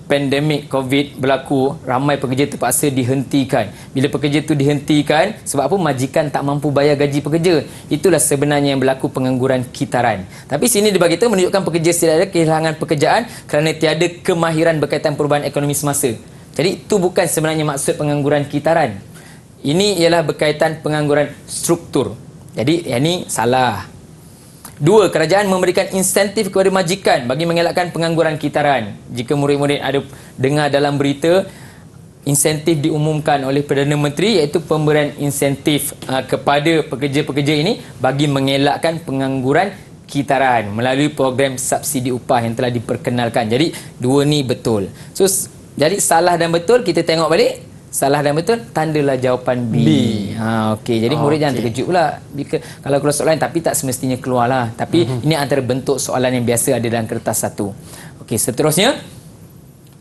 pandemik COVID berlaku, ramai pekerja terpaksa dihentikan. Bila pekerja itu dihentikan, sebab apa? Majikan tak mampu bayar gaji pekerja. Itulah sebenarnya yang berlaku pengangguran kitaran. Tapi sini dia beritahu menunjukkan pekerja tidak ada kehilangan pekerjaan kerana tiada kemahiran berkaitan perubahan ekonomi semasa. Jadi itu bukan sebenarnya maksud pengangguran kitaran. Ini ialah berkaitan pengangguran struktur. Jadi yang ini salah. 2. Kerajaan memberikan insentif kepada majikan bagi mengelakkan pengangguran kitaran. Jika murid-murid ada dengar dalam berita, insentif diumumkan oleh Perdana Menteri, iaitu pemberian insentif kepada pekerja-pekerja ini bagi mengelakkan pengangguran kitaran melalui program subsidi upah yang telah diperkenalkan. Jadi 2 ni betul. So jadi salah dan betul kita tengok balik. Salah dan betul, tandalah jawapan B. Okey. Jadi murid jangan terkejut pula kalau keluar soalan, tapi tak semestinya keluarlah. Tapi ini antara bentuk soalan yang biasa ada dalam kertas 1. Okey, seterusnya.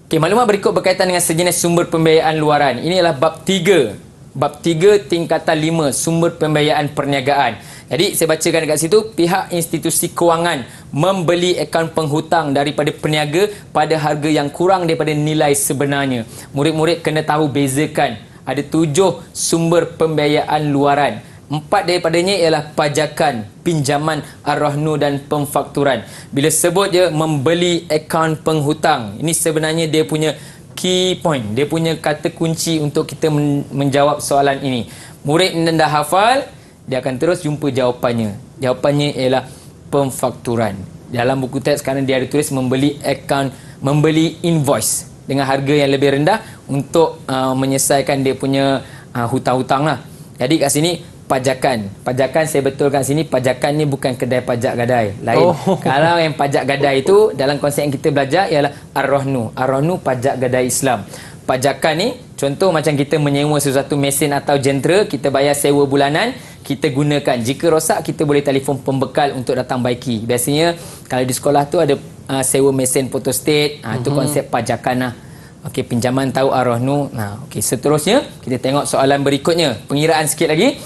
Okey, maklumat berikut berkaitan dengan sejenis sumber pembiayaan luaran. Ini adalah bab 3. Bab 3 tingkatan 5, sumber pembiayaan perniagaan. Jadi saya bacakan dekat situ, pihak institusi kewangan membeli akaun penghutang daripada peniaga pada harga yang kurang daripada nilai sebenarnya. Murid-murid kena tahu bezakan. Ada 7 sumber pembiayaan luaran. 4 daripadanya ialah pajakan, pinjaman ar-rahnu dan pemfakturan. Bila sebut je membeli akaun penghutang, ini sebenarnya dia punya key point. Dia punya kata kunci untuk kita menjawab soalan ini. Murid dah hafal, dia akan terus jumpa jawapannya. Jawapannya ialah pemfakturan. Dalam buku teks sekarang dia ada tulis membeli akaun, membeli invoice dengan harga yang lebih rendah untuk menyelesaikan dia punya hutang-hutang lah. Jadi kat sini pajakan. Pajakan saya betulkan sini, pajakan ni bukan kedai pajak gadai. Lain. Kalau yang pajak gadai itu dalam konsep yang kita belajar ialah ar-rahnu. Ar-rahnu pajak gadai Islam. Pajakan ni contoh macam kita menyewa sesuatu mesin atau jentera, kita bayar sewa bulanan, kita gunakan. Jika rosak, kita boleh telefon pembekal untuk datang baiki. Biasanya kalau di sekolah tu ada sewa mesin photostat, itu konsep pajakan lah. Okey, pinjaman tahu arwah nu. Okey, seterusnya kita tengok soalan berikutnya. Pengiraan sikit lagi.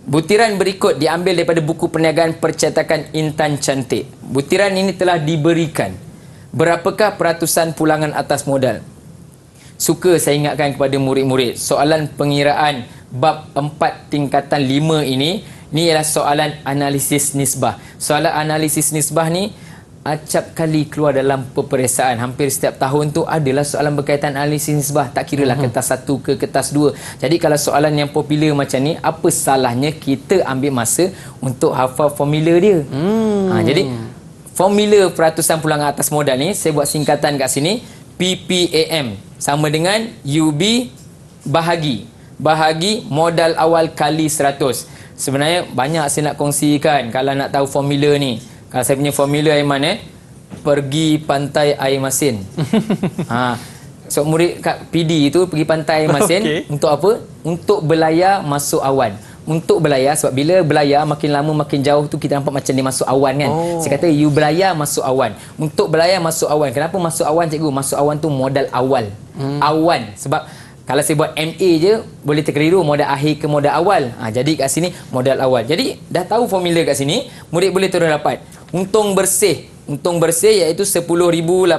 Butiran berikut diambil daripada buku perniagaan percetakan Intan Cantik. Butiran ini telah diberikan. Berapakah peratusan pulangan atas modal? Suka saya ingatkan kepada murid-murid, soalan pengiraan bab 4 tingkatan 5 ini ialah soalan analisis nisbah. Soalan analisis nisbah ni acap kali keluar dalam peperiksaan. Hampir setiap tahun tu adalah soalan berkaitan analisis nisbah. Tak kira lah kertas 1 ke kertas 2. Jadi kalau soalan yang popular macam ni, apa salahnya kita ambil masa untuk hafal formula dia. Jadi formula peratusan pulangan atas modal ni, saya buat singkatan kat sini. PPAM sama dengan UB bahagi modal awal kali 100. Sebenarnya banyak saya nak kongsikan kalau nak tahu formula ni. Kalau saya punya formula Aiman, pergi pantai air masin. So murid kat PD tu pergi pantai air masin untuk apa? Untuk belayar masuk awan. Untuk belayar, sebab bila belayar makin lama makin jauh tu kita nampak macam dia masuk awan kan. Saya kata you belayar masuk awan. Untuk belayar masuk awan. Kenapa masuk awan cikgu? Masuk awan tu modal awal. Awan. Sebab kalau saya buat MA je boleh terkeliru modal akhir ke modal awal. Jadi kat sini modal awal. Jadi dah tahu formula kat sini, murid boleh terus dapat. Untung bersih iaitu 10,820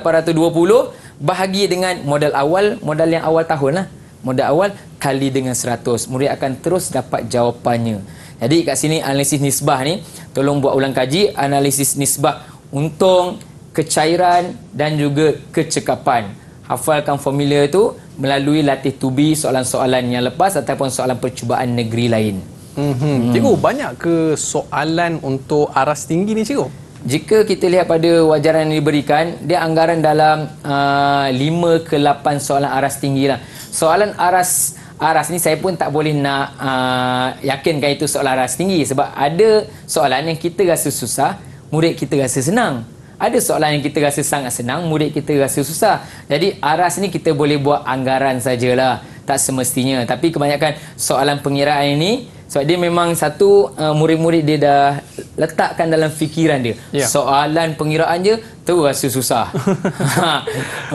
bahagi dengan modal awal, modal yang awal tahun lah. Modal awal kali dengan 100. Murid akan terus dapat jawapannya. Jadi kat sini analisis nisbah ni, tolong buat ulang kaji analisis nisbah untung, kecairan dan juga kecekapan. Hafalkan formula tu melalui latih tubi soalan-soalan yang lepas ataupun soalan percubaan negeri lain. Cikgu, banyak ke soalan untuk aras tinggi ni cikgu? Jika kita lihat pada wajaran yang diberikan, dia anggaran dalam 5 ke 8 soalan aras tinggi lah. Soalan aras ni saya pun tak boleh nak yakinkan itu soalan aras tinggi, sebab ada soalan yang kita rasa susah, murid kita rasa senang. Ada soalan yang kita rasa sangat senang, murid kita rasa susah. Jadi aras ni kita boleh buat anggaran sajalah, tak semestinya. Tapi kebanyakan soalan pengiraan ini, sebab dia memang satu, murid-murid dia dah letakkan dalam fikiran dia. Soalan pengiraan je terus rasa susah.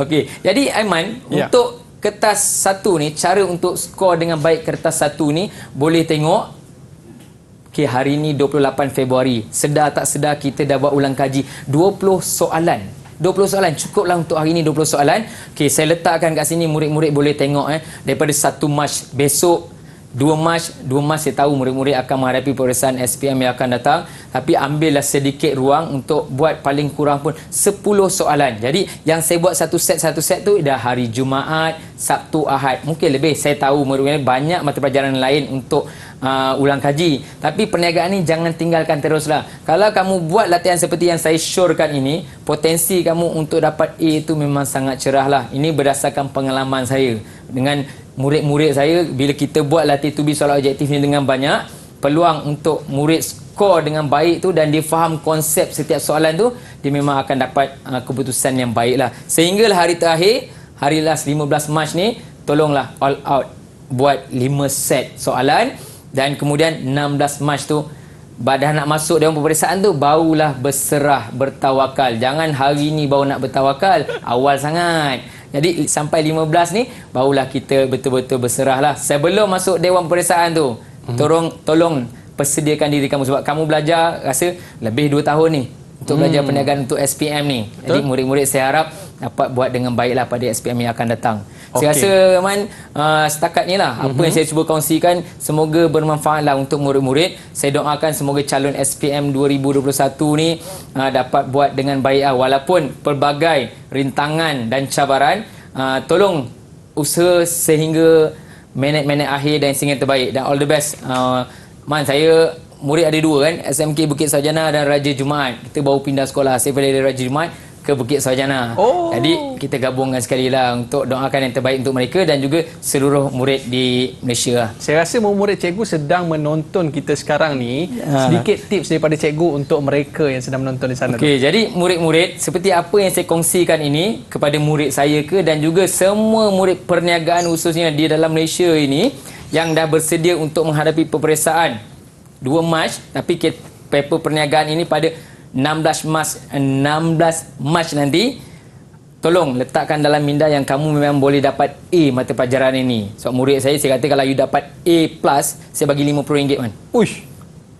Okey. Jadi Aiman, untuk kertas 1 ni, cara untuk skor dengan baik kertas 1 ni, boleh tengok. Okey, hari ni 28 Februari. Sedar tak sedar kita dah buat ulang kaji 20 soalan. 20 soalan cukuplah untuk hari ni, 20 soalan. Okey, saya letakkan kat sini, murid-murid boleh tengok daripada 1 Mac besok, 2 Mac saya tahu murid-murid akan menghadapi peperiksaan SPM yang akan datang, tapi ambillah sedikit ruang untuk buat paling kurang pun 10 soalan. Jadi yang saya buat satu set tu dah hari Jumaat, Sabtu, Ahad. Mungkin lebih, saya tahu murid-murid banyak mata pelajaran lain untuk ulang kaji. Tapi perniagaan ni jangan tinggalkan teruslah. Kalau kamu buat latihan seperti yang saya syorkan ini, potensi kamu untuk dapat A itu memang sangat cerah lah. Ini berdasarkan pengalaman saya dengan murid-murid saya. Bila kita buat latih tubi soalan objektif ni dengan banyak, peluang untuk murid skor dengan baik tu dan dia faham konsep setiap soalan tu, dia memang akan dapat keputusan yang baik lah. Sehinggalah hari terakhir, hari last 15 Mac ni, tolonglah all out buat 5 set soalan. Dan kemudian 16 Mac tu, dah nak masuk dalam peperiksaan tu, barulah berserah, bertawakal. Jangan hari ni baru nak bertawakal, awal sangat. Jadi sampai 15 ni, barulah kita betul-betul berserah lah. Sebelum masuk dewan peperiksaan tu, tolong persediakan diri kamu. Sebab kamu belajar rasa lebih 2 tahun ni untuk belajar perniagaan untuk SPM ni. Jadi murid-murid saya harap dapat buat dengan baiklah pada SPM yang akan datang. Saya rasa Man, setakat ni lah apa yang saya cuba kongsikan, semoga bermanfaat lah untuk murid-murid. Saya doakan semoga calon SPM 2021 ni dapat buat dengan baik lah. Walaupun pelbagai rintangan dan cabaran, tolong usaha sehingga minit-minit akhir dan sehingga terbaik. Dan all the best. Man, saya murid ada 2 kan, SMK Bukit Sarjana dan Raja Jumaat. Kita baru pindah sekolah, saya dari Raja Jumaat ke Bukit Sarjana. Jadi kita gabungkan sekali lah untuk doakan yang terbaik untuk mereka dan juga seluruh murid di Malaysia. Saya rasa murid cikgu sedang menonton kita sekarang ni. Sedikit tips daripada cikgu untuk mereka yang sedang menonton di sana. Okey, jadi murid-murid, seperti apa yang saya kongsikan ini kepada murid saya dan juga semua murid perniagaan khususnya di dalam Malaysia ini, yang dah bersedia untuk menghadapi peperiksaan 2 Mac, tapi paper perniagaan ini pada 16 Mac nanti, tolong letakkan dalam minda yang kamu memang boleh dapat A mata pelajaran ini. Sebab murid saya kata kalau you dapat A+, saya bagi RM50 man. Uish.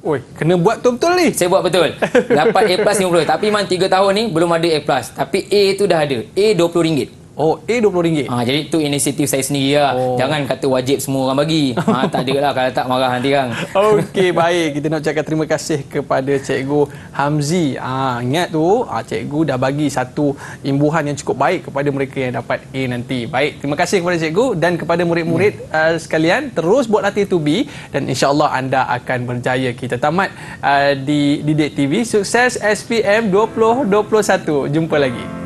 Oi, kena buat betul-betul ni. Saya buat betul. Dapat A+ 50. Tapi memang 3 tahun ni belum ada A+. Tapi A tu dah ada. A RM20. Oh, A RM20. Jadi tu inisiatif saya sendiri lah. Jangan kata wajib semua orang bagi. Tak ada lah, kalau tak marah nanti kan. Okey, baik. Kita nak ucapkan terima kasih kepada Cikgu Hamzi. Ingat tu, Cikgu dah bagi satu imbuhan yang cukup baik kepada mereka yang dapat A nanti. Baik, terima kasih kepada Cikgu dan kepada murid-murid sekalian. Terus buat latih to be dan insya-Allah anda akan berjaya. Kita tamat di Didik TV. Sukses SPM 2021. Jumpa lagi.